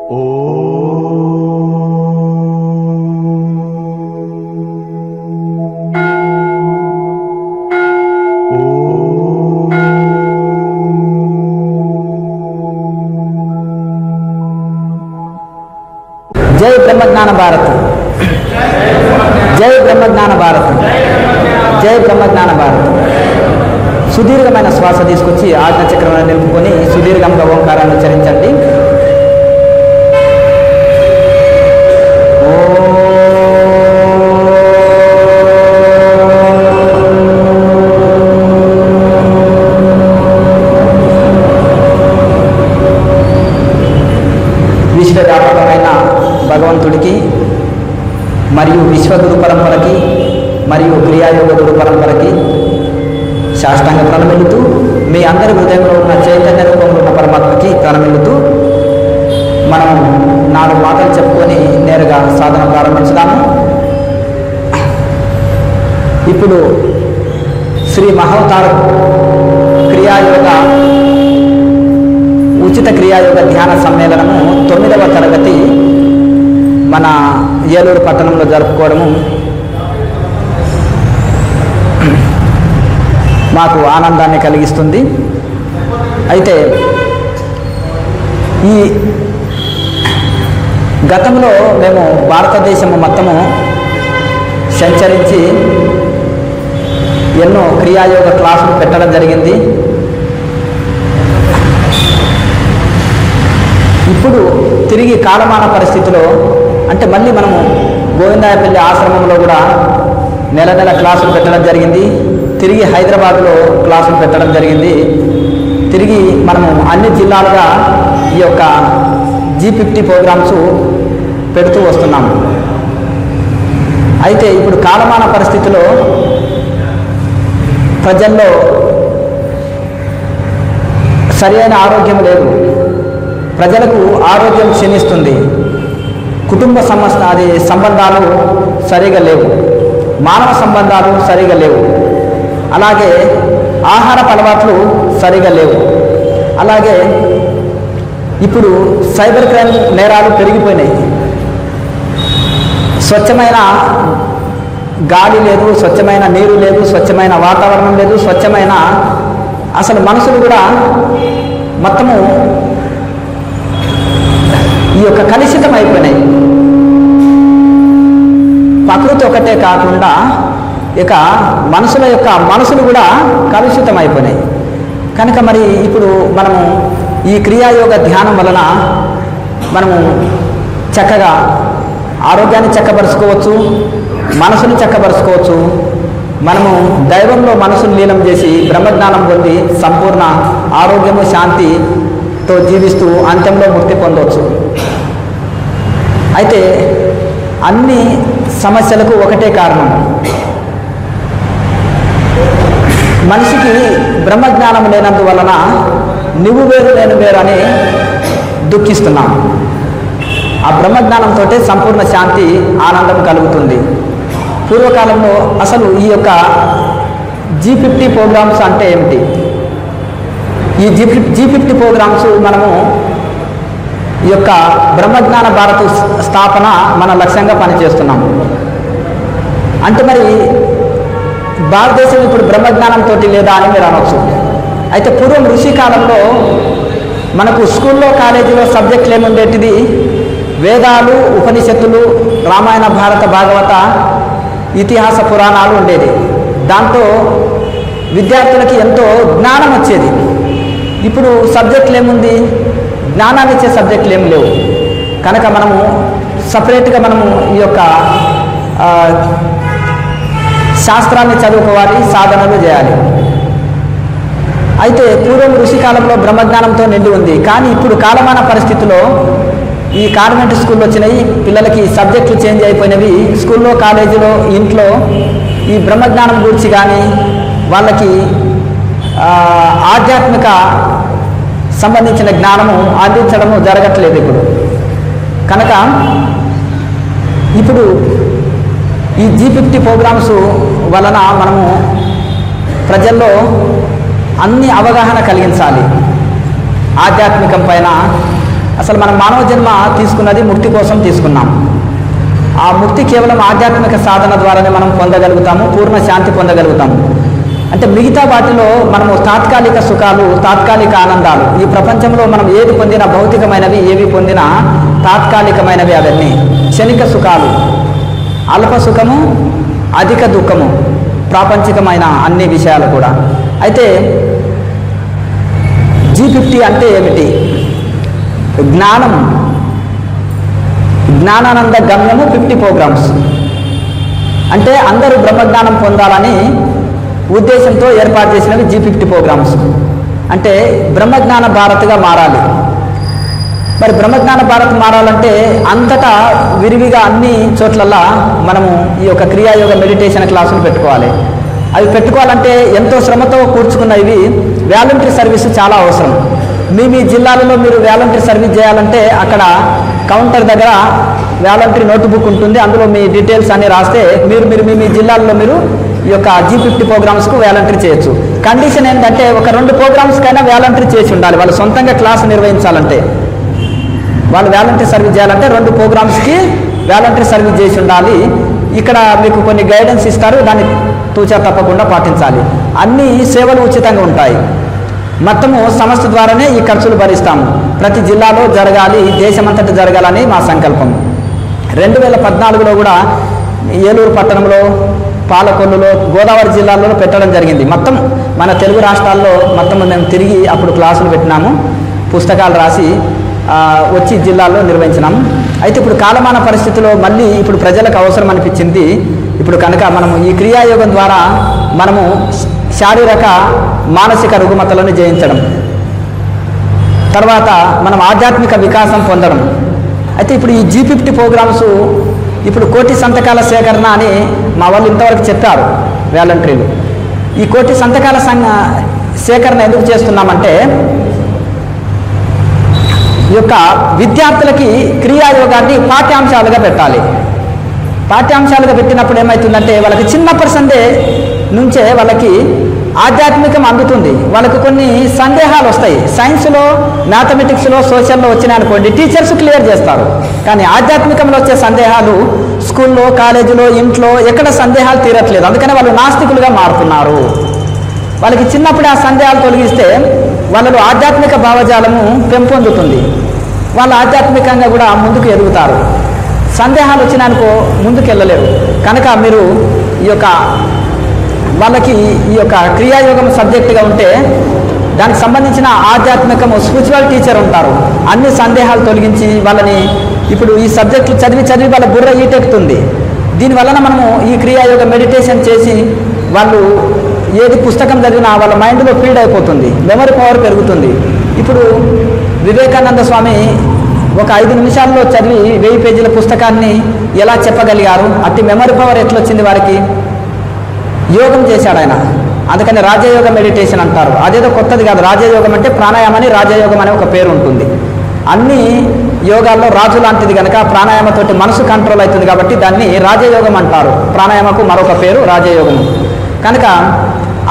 జై బ్రహ్మజ్ఞాన భారత్, జై బ్రహ్మజ్ఞాన భారత్, జై బ్రహ్మజ్ఞాన భారత్. సుదీర్ఘమైన శ్వాస తీసుకొచ్చి ఆజ్ఞ చక్రాన్ని నిలుపుకొని సుదీర్ఘంగా ఓంకారాన్ని ఉచ్చరించండి. విశ్వవ్యాపకమైన భగవంతుడికి మరియు విశ్వగురు పరంపరకి మరియు క్రియాయోగ గురు పరంపరకి సాష్టాంగ ప్రణమిల్లుతూ, మీ అందరి హృదయంలో ఉన్న చైతన్య రూపంలో ఉన్న పరమాత్మకి ప్రణమిల్లుతూ మనం 4 మాటలు చెప్పుకొని నేరుగా సాధన ప్రారంభించుదాము. ఇప్పుడు శ్రీ మహావతార క్రియాయోగ ఉచిత క్రియాయోగ ధ్యాన సమ్మేళనము 9వ తరగతి మన ఏలూరు పట్టణంలో జరుపుకోవడము మాకు ఆనందాన్ని కలిగిస్తుంది. అయితే ఈ గతంలో మేము భారతదేశము మొత్తము సంచరించి ఎన్నో క్రియాయోగ క్లాసులు పెట్టడం జరిగింది. ఇప్పుడు తిరిగి కాలమాన పరిస్థితిలో అంటే మళ్ళీ మనము గోవిందాయపల్లి ఆశ్రమంలో కూడా నెల క్లాసులు పెట్టడం జరిగింది. తిరిగి హైదరాబాద్లో క్లాసులు పెట్టడం జరిగింది. తిరిగి మనము అన్ని జిల్లాలుగా ఈ యొక్క G50 ప్రోగ్రామ్స్ పెడుతూ వస్తున్నాము. అయితే ఇప్పుడు కాలమాన పరిస్థితిలో ప్రజల్లో సరైన ఆరోగ్యం లేదు, ప్రజలకు ఆరోగ్యం క్షీణిస్తుంది, కుటుంబ సంబంధాలు సరిగా లేవు, మానవ సంబంధాలు సరిగా లేవు, అలాగే ఆహారపు అలవాట్లు సరిగా లేవు. అలాగే ఇప్పుడు సైబర్ క్రైమ్ నేరాలు పెరిగిపోయినాయి. స్వచ్ఛమైన గాలి లేదు, స్వచ్ఛమైన నీరు లేదు, స్వచ్ఛమైన వాతావరణం లేదు, స్వచ్ఛమైన అసలు మనుషులు కూడా మొత్తము ఈ యొక్క కలుషితం అయిపోయినాయి. ప్రకృతి ఒకటే కాకుండా ఇక మనసులు కూడా కలుషితం అయిపోయినాయి. కనుక మరి ఇప్పుడు మనము ఈ క్రియాయోగ ధ్యానం వలన మనము చక్కగా ఆరోగ్యాన్ని చక్కబరుచుకోవచ్చు, మనసుని చక్కబరుచుకోవచ్చు. మనము దైవంలో మనసును లీనం చేసి బ్రహ్మజ్ఞానం పొంది సంపూర్ణ ఆరోగ్యము శాంతితో జీవిస్తూ అంత్యంలో ముక్తి పొందవచ్చు. అయితే అన్ని సమస్యలకు ఒకటే కారణం, మనిషికి బ్రహ్మజ్ఞానం లేనందువలన నువ్వు వేరు నేను వేరు అని దుఃఖిస్తున్నాం. ఆ బ్రహ్మజ్ఞానంతో సంపూర్ణ శాంతి ఆనందం కలుగుతుంది. పూర్వకాలంలో అసలు ఈ యొక్క G50 ప్రోగ్రామ్స్ అంటే ఏమిటి? ఈ G50 ప్రోగ్రామ్స్ మనము ఈ యొక్క బ్రహ్మజ్ఞాన భారత స్థాపన మన లక్ష్యంగా పనిచేస్తున్నాం. అంటే మరి భారతదేశం ఇప్పుడు బ్రహ్మజ్ఞానంతో లేదా అని మీరు అనవచ్చు. అయితే పూర్వం ఋషి కాలంలో మనకు స్కూల్లో కాలేజీలో సబ్జెక్టులు ఏముండేటిది? వేదాలు, ఉపనిషత్తులు, రామాయణ, భారత, భాగవత, ఇతిహాస పురాణాలు ఉండేది. దాంతో విద్యార్థులకి ఎంతో జ్ఞానం వచ్చేది. ఇప్పుడు సబ్జెక్టులు ఏముంది? జ్ఞానాన్ని ఇచ్చే సబ్జెక్టులు ఏమి లేవు. కనుక మనము సపరేట్గా మనము ఈ యొక్క శాస్త్రాన్ని చదువుకోవాలి, సాధనలు చేయాలి. అయితే పూర్వం ఋషికాలంలో బ్రహ్మజ్ఞానంతో నిండి ఉంది. కానీ ఇప్పుడు కాలమాన పరిస్థితిలో ఈ కాన్వెంట్ స్కూల్లో వచ్చినాయి, పిల్లలకి సబ్జెక్టులు చేంజ్ అయిపోయినవి. స్కూల్లో, కాలేజీలో, ఇంట్లో ఈ బ్రహ్మజ్ఞానం గురించి కానీ వాళ్ళకి ఆధ్యాత్మిక సంబంధించిన జ్ఞానము అందించడము జరగట్లేదు ఇప్పుడు. కనుక ఇప్పుడు ఈ G50 ప్రోగ్రామ్స్ వలన మనము ప్రజల్లో అన్ని అవగాహన కలిగించాలి. ఆధ్యాత్మికం పైన, అసలు మనం మానవ జన్మ తీసుకున్నది ముక్తి కోసం తీసుకున్నాం. ఆ ముక్తి కేవలం ఆధ్యాత్మిక సాధన ద్వారానే మనం పొందగలుగుతాము, పూర్ణ శాంతి పొందగలుగుతాము. అంటే మిగతా వాటిలో మనము తాత్కాలిక సుఖాలు, తాత్కాలిక ఆనందాలు, ఈ ప్రపంచంలో మనం ఏది పొందినా భౌతికమైనవి, ఏవి పొందినా తాత్కాలికమైనవి, అవన్నీ క్షణిక సుఖాలు, అల్ప సుఖము, అధిక దుఃఖము, ప్రాపంచికమైన అన్ని విషయాలు కూడా. అయితే G50 అంటే ఏమిటి? జ్ఞానం, జ్ఞానానంద గమ్యము 50 ప్రోగ్రామ్స్. అంటే అందరూ బ్రహ్మజ్ఞానం పొందాలని ఉద్దేశంతో ఏర్పాటు చేసినవి G50 ప్రోగ్రామ్స్. అంటే బ్రహ్మజ్ఞాన భారత్గా మారాలి. మరి బ్రహ్మజ్ఞాన భారత్ మారాలంటే అంతటా విరివిగా అన్ని చోట్లల్లా మనము ఈ యొక్క క్రియాయోగ మెడిటేషన్ క్లాసులు పెట్టుకోవాలి. అవి పెట్టుకోవాలంటే ఎంతో శ్రమతో కూర్చుకున్న ఇవి వాలంటరీ సర్వీస్ చాలా అవసరం. మీ జిల్లాలలో మీరు వాలంటరీ సర్వీస్ చేయాలంటే అక్కడ కౌంటర్ దగ్గర వాలంటరీ నోట్బుక్ ఉంటుంది. అందులో మీ డీటెయిల్స్ అన్ని రాస్తే మీరు మీ జిల్లాల్లో మీరు ఈ యొక్క G50 ప్రోగ్రామ్స్కు వాలంటరీ చేయొచ్చు. కండిషన్ ఏంటంటే ఒక 2 ప్రోగ్రామ్స్కైనా వాలంటరీ చేసి ఉండాలి. వాళ్ళు సొంతంగా క్లాసు నిర్వహించాలంటే, వాళ్ళు వాలంటరీ సర్వీస్ చేయాలంటే 2 ప్రోగ్రామ్స్కి వాలంటరీ సర్వీస్ చేసి ఉండాలి. ఇక్కడ మీకు కొన్ని గైడెన్స్ ఇస్తారు, దాన్ని తూచా తప్పకుండా పాటించాలి. అన్ని సేవలు ఉచితంగా ఉంటాయి. మొత్తము సంస్థ ద్వారానే ఈ ఖర్చులు భరిస్తాము. ప్రతి జిల్లాలో జరగాలి, దేశమంతటా జరగాలని మా సంకల్పం. 2014లో కూడా ఏలూరు పట్టణంలో, పాలకొల్లులో, గోదావరి జిల్లాలో పెట్టడం జరిగింది. మొత్తం మన తెలుగు రాష్ట్రాల్లో మొత్తం మేము తిరిగి అప్పుడు క్లాసులు పెట్టినాము, పుస్తకాలు రాసి వచ్చి జిల్లాల్లో నిర్వహించినాము. అయితే ఇప్పుడు కాలమాన పరిస్థితుల్లో మళ్ళీ ఇప్పుడు ప్రజలకు అవసరం అనిపించింది. ఇప్పుడు కనుక మనము ఈ క్రియాయోగం ద్వారా మనము శారీరక మానసిక రుగ్మతలను జయించడం, తర్వాత మనం ఆధ్యాత్మిక వికాసం పొందడం. అయితే ఇప్పుడు ఈ G50 ప్రోగ్రామ్స్ ఇప్పుడు 1,000,000 సంతకాల సేకరణ అని మా వాళ్ళు ఇంతవరకు చెప్పారు వాలంటీర్లు. ఈ 1,000,000 సంతకాల సేకరణ ఎందుకు చేస్తున్నామంటే ఈ యొక్క విద్యార్థులకి క్రియాయోగాన్ని పాఠ్యాంశాలుగా పెట్టాలి. పాఠ్యాంశాలుగా పెట్టినప్పుడు ఏమవుతుందంటే వాళ్ళకి చిన్నప్పటి నుంచే వాళ్ళకి ఆధ్యాత్మికం అందుతుంది. వాళ్ళకు కొన్ని సందేహాలు వస్తాయి. సైన్స్లో, మ్యాథమెటిక్స్లో, సోషల్లో వచ్చినాయి అనుకోండి, టీచర్స్ క్లియర్ చేస్తారు. కానీ ఆధ్యాత్మికంలో వచ్చే సందేహాలు స్కూల్లో, కాలేజీలో, ఇంట్లో ఎక్కడ సందేహాలు తీరట్లేదు. అందుకనే వాళ్ళు నాస్తికులుగా మారుతున్నారు. వాళ్ళకి చిన్నప్పుడే ఆ సందేహాలు తొలగిస్తే వాళ్ళలో ఆధ్యాత్మిక భావజాలము పెంపొందుతుంది. వాళ్ళు ఆధ్యాత్మికంగా కూడా ముందుకు ఎదుగుతారు. సందేహాలు వచ్చినానుకో ముందుకు వెళ్ళలేరు. కనుక మీరు ఈ యొక్క వాళ్ళకి ఈ యొక్క క్రియాయోగం సబ్జెక్టుగా ఉంటే దానికి సంబంధించిన ఆధ్యాత్మికము స్పిరిచువల్ టీచర్ ఉంటారు. అన్ని సందేహాలు తొలగించి వాళ్ళని ఇప్పుడు ఈ సబ్జెక్టులు చదివి వాళ్ళ బుర్ర ఈటెక్కుతుంది. దీనివలన మనము ఈ క్రియాయోగ మెడిటేషన్ చేసి వాళ్ళు ఏది పుస్తకం చదివినా వాళ్ళ మైండ్లో ఫీడ్ అయిపోతుంది, మెమరీ పవర్ పెరుగుతుంది. ఇప్పుడు వివేకానంద స్వామి ఒక 5 నిమిషాల్లో చదివి 1000 పేజీల పుస్తకాన్ని ఎలా చెప్పగలిగారు? అట్టి మెమరీ పవర్ ఎట్లొచ్చింది వారికి? యోగం చేశాడు ఆయన. అందుకని రాజయోగ మెడిటేషన్ అంటారు. అదేదో కొత్తది కాదు. రాజయోగం అంటే ప్రాణాయామని, రాజయోగం అనే ఒక పేరు ఉంటుంది. అన్ని యోగాల్లో రాజు లాంటిది కనుక ప్రాణాయామతోటి మనసు కంట్రోల్ అవుతుంది కాబట్టి దాన్ని రాజయోగం అంటారు. ప్రాణాయామకు మరొక పేరు రాజయోగం. కనుక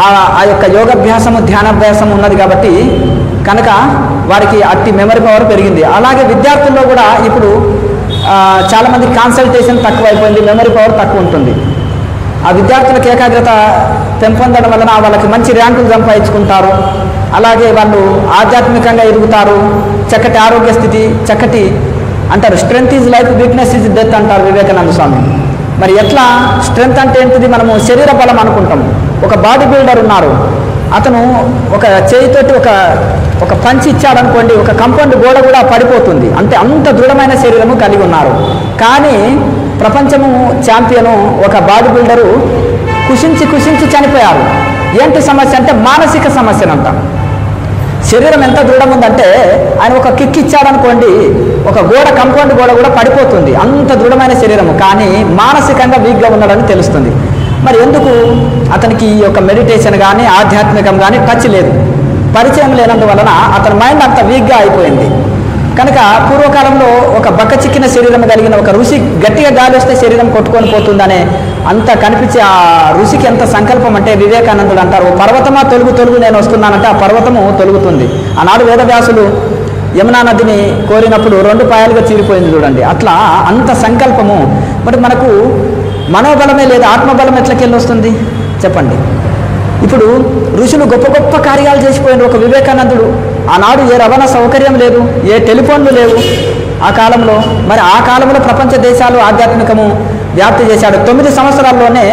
ఆ యొక్క యోగాభ్యాసము, ధ్యానాభ్యాసం ఉన్నది కాబట్టి కనుక వారికి అట్టి మెమరీ పవర్ పెరిగింది. అలాగే విద్యార్థుల్లో కూడా ఇప్పుడు చాలామంది కాన్సల్టేషన్ తక్కువ అయిపోయింది, మెమరీ పవర్ తక్కువ ఉంటుంది. ఆ విద్యార్థులకు ఏకాగ్రత పెంపొందడం వలన వాళ్ళకి మంచి ర్యాంకులు సంపాదించుకుంటారు. అలాగే వాళ్ళు ఆధ్యాత్మికంగా ఎదుగుతారు. చక్కటి ఆరోగ్య స్థితి, చక్కటి అంటారు strength is life, weakness is death అంటారు వివేకానంద స్వామి. మరి ఎట్లా స్ట్రెంగ్త్ అంటే ఏంటిది? మనము శరీర బలం అనుకుంటాం. ఒక బాడీ బిల్డర్ ఉన్నారు, అతను ఒక చేయితోటి ఒక పంచి ఇచ్చాడనుకోండి, ఒక కంపౌండ్ గోడ కూడా పడిపోతుంది. అంటే అంత దృఢమైన శరీరము కలిగి ఉన్నారు. కానీ ప్రపంచము ఛాంపియను ఒక బాడీ బిల్డరు కుషించి చనిపోయారు. ఏంటి సమస్య అంటే మానసిక సమస్యనంట. శరీరం ఎంత దృఢం ఉందంటే ఆయన ఒక కిక్ ఇచ్చాడనుకోండి, ఒక కంపౌండ్ గోడ కూడా పడిపోతుంది. అంత దృఢమైన శరీరము, కానీ మానసికంగా వీక్గా ఉన్నాడని తెలుస్తుంది. మరి ఎందుకు? అతనికి ఈ యొక్క మెడిటేషన్ కానీ ఆధ్యాత్మికం కానీ టచ్ లేదు, పరిచయం లేనందువలన అతని మైండ్ అంత వీక్గా అయిపోయింది. కనుక పూర్వకాలంలో ఒక బక్కచిక్కిన శరీరం కలిగిన ఒక ఋషి గట్టిగా గాలి వస్తే శరీరం కొట్టుకొని పోతుందనే అంత కనిపించే ఆ ఋషికి ఎంత సంకల్పం అంటే వివేకానందుడు అంటారు, పర్వతమా తొలుగు నేను వస్తున్నానంటే ఆ పర్వతము తొలుగుతుంది. ఆనాడు వేదవ్యాసులు యమునా నదిని కోరినప్పుడు 2 పాయలుగా చీరిపోయింది చూడండి. అట్లా అంత సంకల్పము. మరి మనకు మనోబలమే లేదు, ఆత్మబలం ఎట్లకెళ్ళి వస్తుంది చెప్పండి. ఇప్పుడు ఋషులు గొప్ప గొప్ప కార్యాలు చేసిపోయినారు. ఒక వివేకానందుడు, ఆనాడు ఏ రవాణా సౌకర్యం లేదు, ఏ టెలిఫోన్లు లేవు ఆ కాలంలో. మరి ఆ కాలంలో ప్రపంచ దేశాలు ఆధ్యాత్మికము వ్యాప్తి చేశాడు. 9 సంవత్సరాల్లోనే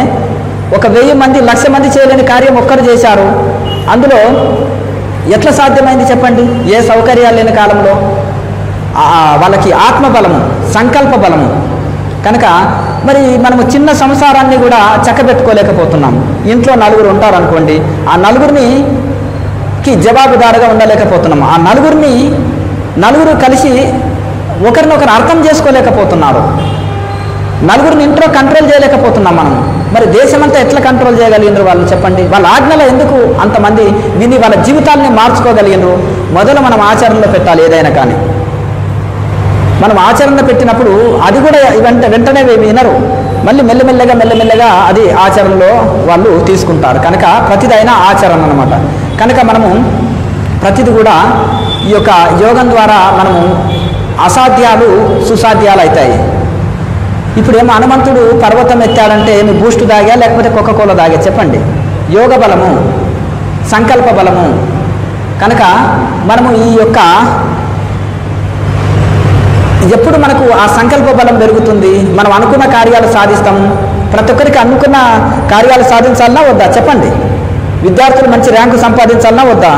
1000 మంది 1,00,000 మంది చేయలేని కార్యం ఒక్కరు చేశారు. అందులో ఎట్లా సాధ్యమైంది చెప్పండి? ఏ సౌకర్యాలు లేని కాలంలో వాళ్ళకి ఆత్మబలము, సంకల్ప బలము. కనుక మరి మనము చిన్న సంసారాన్ని కూడా చక్కబెట్టుకోలేకపోతున్నాం. ఇంట్లో 4 ఉంటారు అనుకోండి, ఆ 4కి జవాబుదారుగా ఉండలేకపోతున్నాం. ఆ 4 కలిసి ఒకరినొకరు అర్థం చేసుకోలేకపోతున్నారు. 4 ఇంట్లో కంట్రోల్ చేయలేకపోతున్నాం మనం. మరి దేశమంతా ఎట్లా కంట్రోల్ చేయగలిగినారు వాళ్ళు చెప్పండి? వాళ్ళ ఆజ్ఞలో ఎందుకు అంతమంది విని వాళ్ళ జీవితాలని మార్చుకోగలిగినారు? మొదలు మనం ఆచరణలో పెట్టాలి. ఏదైనా కానీ మనం ఆచరణలో పెట్టినప్పుడు అది కూడా వెంటనే వినరు. మళ్ళీ మెల్లమెల్లగా అది ఆచరణలో వాళ్ళు తీసుకుంటారు. కనుక ప్రతిదైనా ఆచరణ అన్నమాట. కనుక మనము ప్రతిది కూడా ఈ యొక్క యోగం ద్వారా మనము అసాధ్యాలు సుసాధ్యాలు అవుతాయి. ఇప్పుడు ఏమో హనుమంతుడు పర్వతం ఎత్తాడంటే ఏమి బూస్ట్ తాగా లేకపోతే కోకోకోలా తాగా చెప్పండి? యోగ బలము, సంకల్ప బలము. కనుక మనము ఈ యొక్క ఎప్పుడు మనకు ఆ సంకల్ప బలం పెరుగుతుంది, మనం అనుకున్న కార్యాలు సాధిస్తాము. ప్రతి ఒక్కరికి అనుకున్న కార్యాలు సాధించాలన్నా వద్దా చెప్పండి? విద్యార్థులు మంచి ర్యాంకు సంపాదించాలన్నా వద్దా?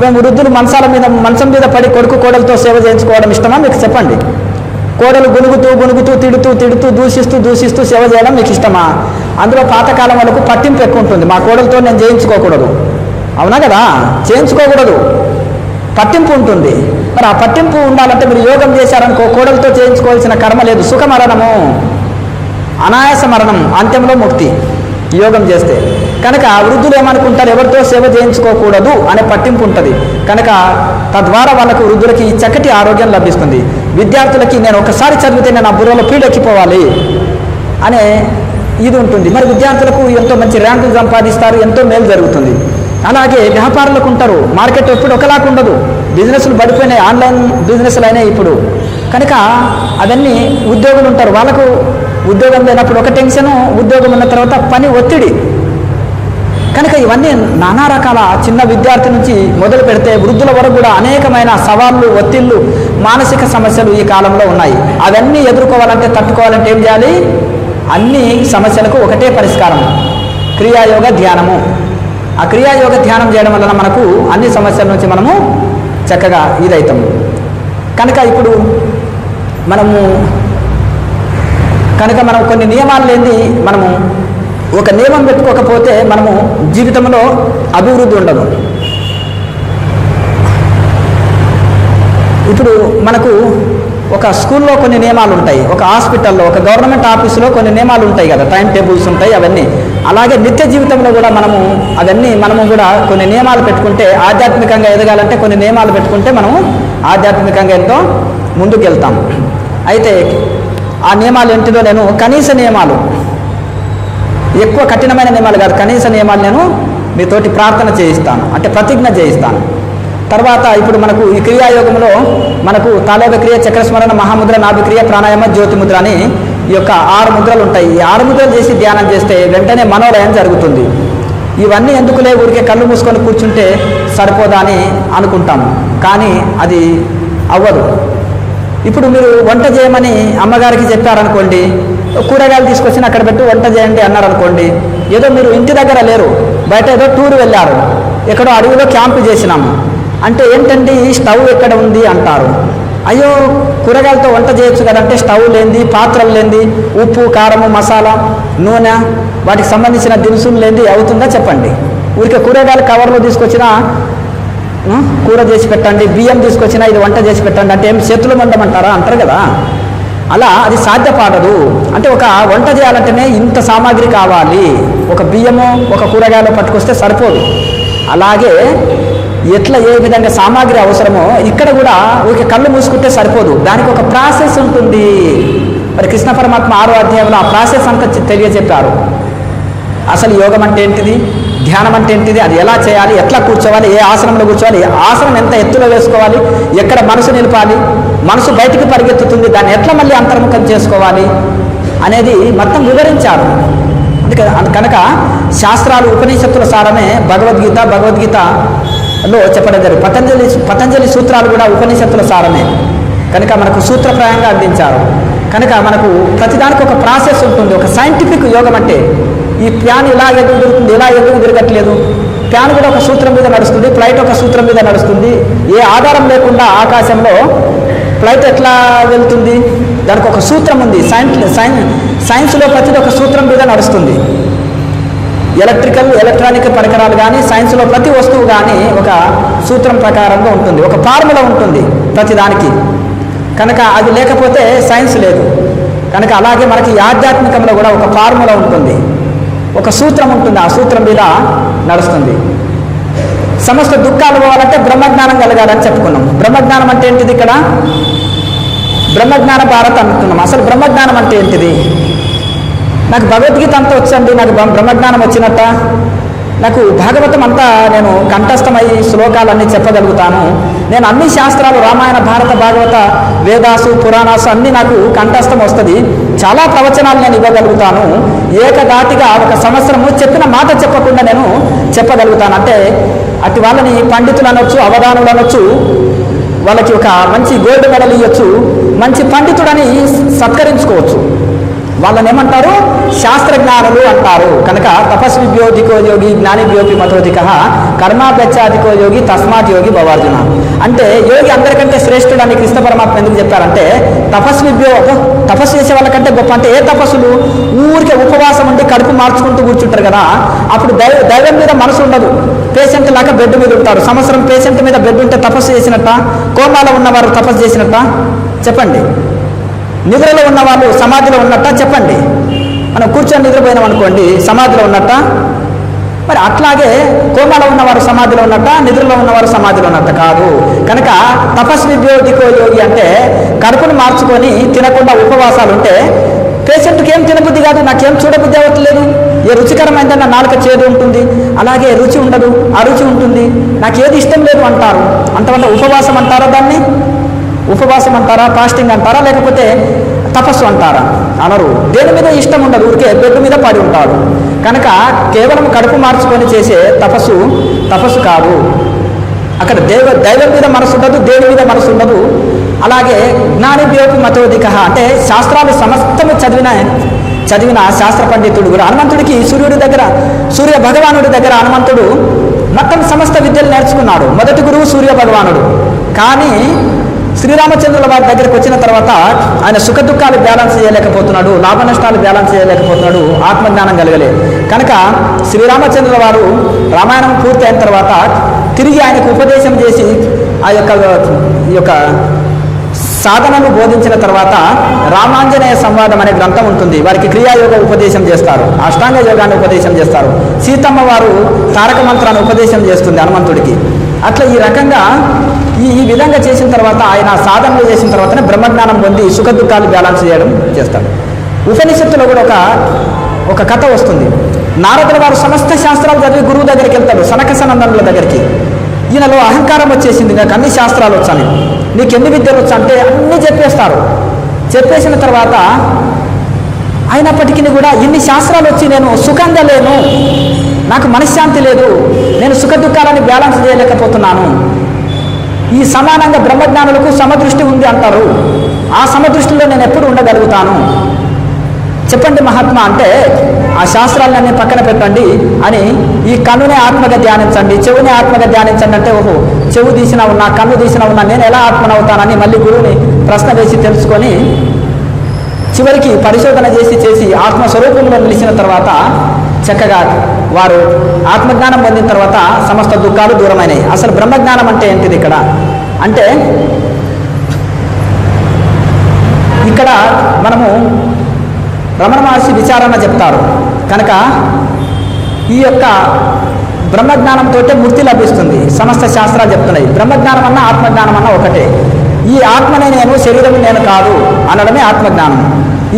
మేము వృద్ధులు మంచం మీద పడి కొడుకు కోడలతో సేవ చేయించుకోవడం ఇష్టమా మీకు చెప్పండి? కోడలు గునుగుతూ తిడుతూ దూషిస్తూ సేవ చేయడం మీకు ఇష్టమా? అందులో పాతకాలం వాళ్ళకు పట్టింపు ఎక్కువ ఉంటుంది. మా కోడలతో నేను చేయించుకోకూడదు, అవునా కదా? చేయించుకోకూడదు, పట్టింపు ఉంటుంది. మరి ఆ పట్టింపు ఉండాలంటే మీరు యోగం చేశారనుకో, కోడలతో చేయించుకోవాల్సిన కర్మ లేదు. సుఖ మరణము, అనాయాస మరణం, అంత్యంలో ముక్తి యోగం చేస్తే. కనుక వృద్ధులు ఏమనుకుంటారు? ఎవరితో సేవ చేయించుకోకూడదు అనే పట్టింపు ఉంటుంది. కనుక తద్వారా వాళ్ళకు వృద్ధులకి చక్కటి ఆరోగ్యం లభిస్తుంది. విద్యార్థులకి నేను ఒకసారి చదివితే నేను ఆ బుర్రలో పీడెక్కిపోవాలి అనే ఇది ఉంటుంది. మరి విద్యార్థులకు ఎంతో మంచి ర్యాంకులు సంపాదిస్తారు, ఎంతో మేలు జరుగుతుంది. అలాగే వ్యాపారులకు ఉంటారు. మార్కెట్ ఎప్పుడు ఒకలాగా ఉండదు. బిజినెస్లు పడిపోయినాయి, ఆన్లైన్ బిజినెస్లు అయినాయి ఇప్పుడు. కనుక అవన్నీ ఉద్యోగులు ఉంటారు. వాళ్ళకు ఉద్యోగం లేనప్పుడు ఒక టెన్షను, ఉద్యోగం ఉన్న తర్వాత పని ఒత్తిడి. కనుక ఇవన్నీ నానా రకాల చిన్న విద్యార్థి నుంచి మొదలు పెడితే వృద్ధుల వరకు కూడా అనేకమైన సవాళ్ళు, ఒత్తిళ్ళు, మానసిక సమస్యలు ఈ కాలంలో ఉన్నాయి. అవన్నీ ఎదుర్కోవాలంటే, తట్టుకోవాలంటే ఏం చేయాలి? అన్ని సమస్యలకు ఒకటే పరిష్కారం, క్రియాయోగ ధ్యానము. ఆ క్రియాయోగ ధ్యానం చేయడం వలన మనకు అన్ని సమస్యల నుంచి మనము చక్కగా ఇదవుతాము. కనుక ఇప్పుడు మనం కొన్ని నియమాలు లేని మనము ఒక నియమం పెట్టుకోకపోతే మనము జీవితంలో అభివృద్ధి ఉండదు. ఇప్పుడు మనకు ఒక స్కూల్లో కొన్ని నియమాలు ఉంటాయి, ఒక హాస్పిటల్లో, ఒక గవర్నమెంట్ ఆఫీసులో కొన్ని నియమాలు ఉంటాయి కదా, టైం టేబుల్స్ ఉంటాయి అవన్నీ. అలాగే నిత్య జీవితంలో కూడా మనము కూడా కొన్ని నియమాలు పెట్టుకుంటే, ఆధ్యాత్మికంగా ఎదగాలంటే కొన్ని నియమాలు పెట్టుకుంటే మనము ఆధ్యాత్మికంగా ఎంతో ముందుకు వెళ్తాం. అయితే ఆ నియమాలు ఏంటిదో నేను కనీస నియమాలు, ఎక్కువ కఠినమైన నియమాలు కాదు, కనీస నియమాలు నేను మీతోటి ప్రార్థన చేయిస్తాను, అంటే ప్రతిజ్ఞ చేయిస్తాను. తర్వాత ఇప్పుడు మనకు ఈ క్రియాయోగంలో మనకు తాళోక క్రియ, చక్రస్మరణ, మహాముద్ర, నాభిక్రియ, ప్రాణాయామ, జ్యోతిముద్ర అని ఈ యొక్క 6 ముద్రలు ఉంటాయి. ఈ 6 ముద్రలు చేసి ధ్యానం చేస్తే వెంటనే మనోలయం జరుగుతుంది. ఇవన్నీ ఎందుకులే, ఊరికే కళ్ళు మూసుకొని కూర్చుంటే సరిపోదా అని అనుకుంటాము, కానీ అది అవ్వదు. ఇప్పుడు మీరు వంట చేయమని అమ్మగారికి చెప్పారనుకోండి, కూరగాయలు తీసుకొచ్చి అక్కడ పెట్టి వంట చేయండి అన్నారనుకోండి, ఏదో మీరు ఇంటి దగ్గర లేరు, బయట ఏదో టూర్ వెళ్ళారు, ఎక్కడో అడవిలో క్యాంపు చేసినాము అంటే ఏంటండి స్టవ్ ఎక్కడ ఉంది అంటారు. అయ్యో కూరగాయలతో వంట చేయొచ్చు కదంటే స్టవ్ లేనిది, పాత్రలు లేనిది, ఉప్పు, కారము, మసాలా, నూనె, వాటికి సంబంధించిన దినుసులు లేనిది అవుతుందా చెప్పండి? ఊరికే కూరగాయలు కవర్లో తీసుకొచ్చిన కూర చేసి పెట్టండి, బియ్యం తీసుకొచ్చినా ఇది వంట చేసి పెట్టండి అంటే ఏం చేతులు మండమంటారా అంటారు కదా. అలా అది సాధ్యపడదు. అంటే ఒక వంట చేయాలంటేనే ఇంత సామాగ్రి కావాలి, ఒక బియ్యము ఒక కూరగాయలు పట్టుకొస్తే సరిపోదు. అలాగే ఎట్లా ఏ విధంగా సామాగ్రి అవసరమో ఇక్కడ కూడా ఊరికే కళ్ళు మూసుకుంటే సరిపోదు, దానికి ఒక ప్రాసెస్ ఉంటుంది. మరి కృష్ణ పరమాత్మ 6వ అధ్యాయంలో ఆ ప్రాసెస్ అంతా తెలియజెప్పారు. అసలు యోగం అంటే ఏంటిది, ధ్యానం అంటే ఏంటిది, అది ఎలా చేయాలి, ఎట్లా కూర్చోవాలి, ఏ ఆసనంలో కూర్చోవాలి, ఆసనం ఎంత ఎత్తులో వేసుకోవాలి, ఎక్కడ మనసు నిలపాలి, మనసు బయటికి పరిగెత్తుతుంది, దాన్ని ఎట్లా మళ్ళీ అంతర్ముఖం చేసుకోవాలి అనేది మొత్తం వివరించారు. కనుక శాస్త్రాలు ఉపనిషత్తుల సారమే భగవద్గీతలో చెప్పడం జరిగింది. పతంజలి సూత్రాలు కూడా ఉపనిషత్తుల సారమే కనుక మనకు సూత్రప్రాయంగా అందించారు. కనుక మనకు ప్రతిదానికి ఒక ప్రాసెస్ ఉంటుంది, ఒక సైంటిఫిక్ యోగం. అంటే ఈ ఫ్యాన్ ఇలా ఎదుగు తిరుగుతుంది, ఇలా ఎదుగు తిరగట్లేదు, ఫ్యాన్ కూడా ఒక సూత్రం మీద నడుస్తుంది, ఫ్లైట్ ఒక సూత్రం మీద నడుస్తుంది. ఏ ఆధారం లేకుండా ఆకాశంలో ఫ్లైట్ ఎట్లా వెళ్తుంది, దానికి ఒక సూత్రం ఉంది. సైన్స్లో ప్రతిదీ ఒక సూత్రం మీద నడుస్తుంది. ఎలక్ట్రానిక్ పరికరాలు కానీ సైన్స్లో ప్రతి వస్తువు కానీ ఒక సూత్రం ప్రకారంగా ఉంటుంది, ఒక ఫార్ములా ఉంటుంది ప్రతిదానికి. కనుక అది లేకపోతే సైన్స్ లేదు. కనుక అలాగే మనకి ఆధ్యాత్మికంలో కూడా ఒక ఫార్ములా ఉంటుంది, ఒక సూత్రం ఉంటుంది, ఆ సూత్రం మీద నడుస్తుంది. సమస్త దుఃఖాలు పోవాలంటే బ్రహ్మజ్ఞానం కలగాలని చెప్పుకున్నాం. బ్రహ్మజ్ఞానం అంటే ఏంటిది? ఇక్కడ బ్రహ్మజ్ఞాన భారత్ అనుకున్నాం. అసలు బ్రహ్మజ్ఞానం అంటే ఏంటిది? నాకు భగవద్గీత అంతా వచ్చండి, నాకు బ్రహ్మజ్ఞానం వచ్చినట్ట, నాకు భాగవతం అంతా నేను కంఠస్థమై శ్లోకాలన్నీ చెప్పగలుగుతాను, నేను అన్ని శాస్త్రాలు రామాయణ భారత భాగవత వేదాసు పురాణాసు అన్నీ నాకు కంఠస్థం వస్తుంది, చాలా ప్రవచనాలు నేను ఇవ్వగలుగుతాను, ఏకధాటిగా ఒక సంవత్సరము చెప్పిన మాట చెప్పకుండా నేను చెప్పగలుగుతాను అంటే అటు వాళ్ళని పండితులు అనొచ్చు, అవధానులు అనొచ్చు, వాళ్ళకి ఒక మంచి గోల్డ్ మెడల్ ఇవ్వచ్చు, మంచి పండితుడని సత్కరించుకోవచ్చు. వాళ్ళని ఏమంటారు? శాస్త్రజ్ఞానులు అంటారు. కనుక తపస్విభ్యోధికో యోగి జ్ఞానిభ్యోపి మతోధిక కర్మాభ్యచ్చాధికో యోగి తస్మాత్ యోగి భవార్జున. అంటే యోగి అందరికంటే శ్రేష్ఠుడు అని కృష్ణ పరమాత్మ ఎందుకు చెప్పారంటే తపస్సు చేసే వాళ్ళకంటే గొప్ప. అంటే ఏ తపస్సులు? ఊరికే ఉపవాసం ఉండి కడుపు మార్చుకుంటూ కూర్చుంటారు కదా, అప్పుడు దైవం మీద మనసు ఉండదు. పేషెంట్ లాగా బెడ్ మీద ఉంటారు. సంవత్సరం పేషెంట్ మీద బెడ్ ఉంటే తపస్సు చేసినట్ట? కోమాలో ఉన్నవారు తపస్సు చేసినట్ట? చెప్పండి. నిద్రలో ఉన్న వాళ్ళు సమాధిలో ఉన్నట్ట? చెప్పండి. మనం కూర్చొని నిద్రపోయినాం అనుకోండి, సమాధిలో ఉన్నట్ట? మరి అట్లాగే కోమాలో ఉన్నవారు సమాధిలో ఉన్నట్ట, నిద్రలో ఉన్నవారు సమాధిలో ఉన్నట్ట కాదు. కనుక తపస్విభ్యోధికో యోగి అంటే కడుపును మార్చుకొని తినకుండా ఉపవాసాలు ఉంటే పేషెంట్కి ఏం తినబుద్ధి కాదు, నాకేం చూడబుద్ధి అవ్వట్లేదు, ఏ రుచికరమైందన్న నాలుక చేదు ఉంటుంది, అలాగే రుచి ఉండదు, అరుచి ఉంటుంది, నాకేది ఇష్టం లేదు అంటారు. అంతవల్ల ఉపవాసం అంటారా? దాన్ని ఉపవాసం అంటారా, ఫాస్టింగ్ అంటారా, లేకపోతే తపస్సు అంటారా? అనరు. దేని మీద ఇష్టం ఉండదు, ఊరికే బెడ్ మీద పడి ఉంటాడు. కనుక కేవలం కడుపు మార్చుకొని చేసే తపస్సు కాదు. అక్కడ దైవం మీద మనసు ఉండదు, దేని మీద మనసు ఉండదు. అలాగే జ్ఞానిభ్యోపి మతోధిక అంటే శాస్త్రాలు సమస్తము చదివిన శాస్త్ర పండితుడు కూడా హనుమంతుడికి సూర్య భగవానుడి దగ్గర హనుమంతుడు మొత్తం సమస్త విద్యలు నేర్చుకున్నాడు. మొదటి గురువు సూర్య భగవానుడు. కానీ శ్రీరామచంద్రుల వారి దగ్గరికి వచ్చిన తర్వాత ఆయన సుఖ దుఃఖాలు బ్యాలెన్స్ చేయలేకపోతున్నాడు, లాభ నష్టాలు బ్యాలెన్స్ చేయలేకపోతున్నాడు, ఆత్మజ్ఞానం కలగలేదు. కనుక శ్రీరామచంద్రుల వారు రామాయణం పూర్తి అయిన తర్వాత తిరిగి ఆయనకు ఉపదేశం చేసి ఈ యొక్క సాధనను బోధించిన తర్వాత రామాంజనేయ సంవాదం అనే గ్రంథం ఉంటుంది. వారికి క్రియాయోగ ఉపదేశం చేస్తారు, అష్టాంగ యోగాన్ని ఉపదేశం చేస్తారు. సీతమ్మ వారు తారక మంత్రాన్ని ఉపదేశం చేస్తుంది హనుమంతుడికి. అట్లా ఈ రకంగా ఈ విధంగా చేసిన తర్వాత ఆయన సాధనలు చేసిన తర్వాతనే బ్రహ్మజ్ఞానం పొంది సుఖ దుఃఖాలు బ్యాలెన్స్ చేస్తాడు. ఉపనిషత్తులో కూడా ఒక కథ వస్తుంది. నారదుల వారు సమస్త శాస్త్రాలు చదివి గురువు దగ్గరికి వెళ్తాడు, సనక సనందనుల దగ్గరికి. ఈయనలో అహంకారం వచ్చేసింది, నాకు అన్ని శాస్త్రాలు వచ్చాను, నీకు ఎన్ని విద్యలు వచ్చా అంటే అన్నీ చెప్పేస్తారు. చెప్పేసిన తర్వాత అయినప్పటికీ కూడా ఇన్ని శాస్త్రాలు వచ్చి నేను సుఖంగా లేను, నాకు మనశ్శాంతి లేదు, నేను సుఖ దుఃఖాలని బ్యాలెన్స్ చేయలేకపోతున్నాను. ఈ సమానంగా బ్రహ్మజ్ఞానులకు సమదృష్టి ఉంది అంటారు, ఆ సమదృష్టిలో నేను ఎప్పుడు ఉండగలుగుతాను చెప్పండి మహాత్మా అంటే, ఆ శాస్త్రాలన్నీ పక్కన పెట్టండి అని ఈ కన్నునే ఆత్మగా ధ్యానించండి, చెవుని ఆత్మగా ధ్యానించండి అంటే, ఓహో చెవు తీసినా ఉన్నా కన్ను తీసినా ఉన్నా నేను ఎలా ఆత్మనవుతానని మళ్ళీ గురువుని ప్రశ్న వేసి తెలుసుకొని చివరికి పరిశోధన చేసి ఆత్మస్వరూపంలో నిలిచిన తర్వాత చక్కగా వారు ఆత్మజ్ఞానం పొందిన తర్వాత సమస్త దుఃఖాలు దూరమైనాయి. అసలు బ్రహ్మజ్ఞానం అంటే ఏంటిది ఇక్కడ అంటే, ఇక్కడ మనము రమణ మహర్షి విచారణ చెప్తారు. కనుక ఈ యొక్క బ్రహ్మజ్ఞానంతో ముక్తి లభిస్తుంది. సమస్త శాస్త్రాలు చెప్తున్నాయి బ్రహ్మజ్ఞానం అన్న ఆత్మజ్ఞానం అన్న ఒకటే. ఈ ఆత్మనే నేను, శరీరం నేను కాదు అనడమే ఆత్మజ్ఞానం.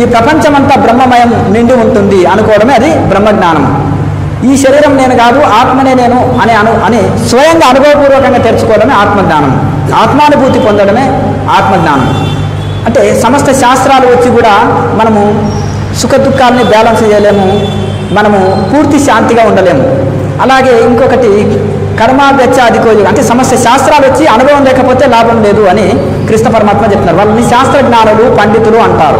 ఈ ప్రపంచమంతా బ్రహ్మమయం నిండి ఉంటుంది అనుకోవడమే అది బ్రహ్మజ్ఞానం. ఈ శరీరం నేను కాదు, ఆత్మనే నేను అని స్వయంగా అనుభవపూర్వకంగా తెలుసుకోవడమే ఆత్మజ్ఞానం. ఆత్మానుభూతి పొందడమే ఆత్మజ్ఞానం. అంటే సమస్త శాస్త్రాలు వచ్చి కూడా మనము సుఖ దుఃఖాలని బ్యాలెన్స్ చేయలేము, మనము పూర్తి శాంతిగా ఉండలేము. అలాగే ఇంకొకటి కర్మాధ్యక్ష అధికోయోగం, అంటే సమస్త శాస్త్రాలు వచ్చి అనుభవం లేకపోతే లాభం లేదు అని కృష్ణ పరమాత్మ చెప్తున్నారు. వాళ్ళని శాస్త్రజ్ఞానులు, పండితులు అంటారు.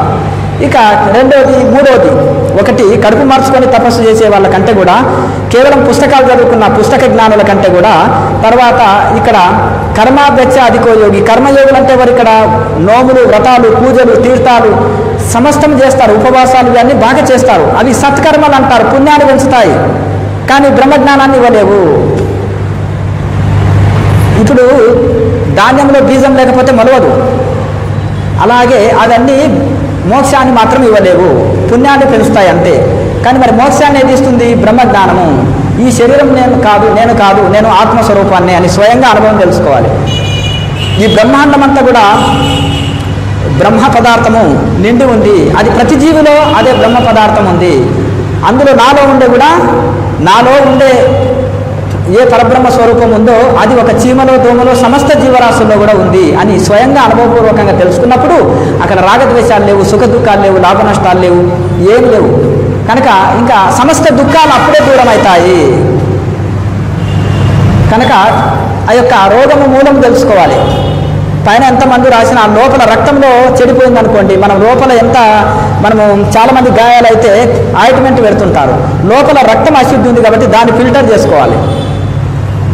ఇక రెండోది, మూడోది, ఒకటి కడుపు మార్చుకొని తపస్సు చేసే వాళ్ళకంటే కూడా, కేవలం పుస్తకాలు చదువుకున్న పుస్తక జ్ఞానుల కంటే కూడా, తర్వాత ఇక్కడ కర్మాధ్యక్ష అధికోయోగి, కర్మయోగులు అంటే వారు ఇక్కడ నోములు, వ్రతాలు, పూజలు, తీర్థాలు సమస్తం చేస్తారు, ఉపవాసాలు ఇవన్నీ బాగా చేస్తారు. అవి సత్కర్మలు అంటారు, పుణ్యాన్ని పెంచుతాయి, కానీ బ్రహ్మజ్ఞానాన్ని ఇవ్వలేవు. ఇప్పుడు ధాన్యంలో బీజం లేకపోతే మొలవదు, అలాగే అవన్నీ మోక్షాన్ని మాత్రం ఇవ్వలేవు, పుణ్యాన్ని పెంచుతాయి అంతే. కానీ మరి మోక్షాన్ని ఏది ఇస్తుంది? బ్రహ్మజ్ఞానము. ఈ శరీరం నేను కాదు, నేను ఆత్మస్వరూపాన్ని అని స్వయంగా అనుభవం తెలుసుకోవాలి. ఈ బ్రహ్మాండం అంతా కూడా బ్రహ్మ పదార్థము నిండి ఉంది. అది ప్రతి జీవిలో అదే బ్రహ్మ పదార్థం ఉంది. అందులో నాలో ఉండే ఏ పరబ్రహ్మ స్వరూపం ఉందో అది ఒక చీమలో, దోమలో, సమస్త జీవరాశుల్లో కూడా ఉంది అని స్వయంగా అనుభవపూర్వకంగా తెలుసుకున్నప్పుడు అక్కడ రాగద్వేషాలు లేవు, సుఖ దుఃఖాలు లేవు, లాభ నష్టాలు లేవు, ఏం లేవు. కనుక ఇంకా సమస్త దుఃఖాలు అప్పుడే దూరం అవుతాయి. కనుక ఆ యొక్క రోగము మూలం తెలుసుకోవాలి. పైన ఎంతమంది రాసిన ఆ లోపల రక్తంలో చెడిపోయింది అనుకోండి, మనము చాలామంది గాయాలైతే ఆయింట్మెంట్ పెడుతుంటారు. లోపల రక్తం అశుద్ధి ఉంది కాబట్టి దాన్ని ఫిల్టర్ చేసుకోవాలి.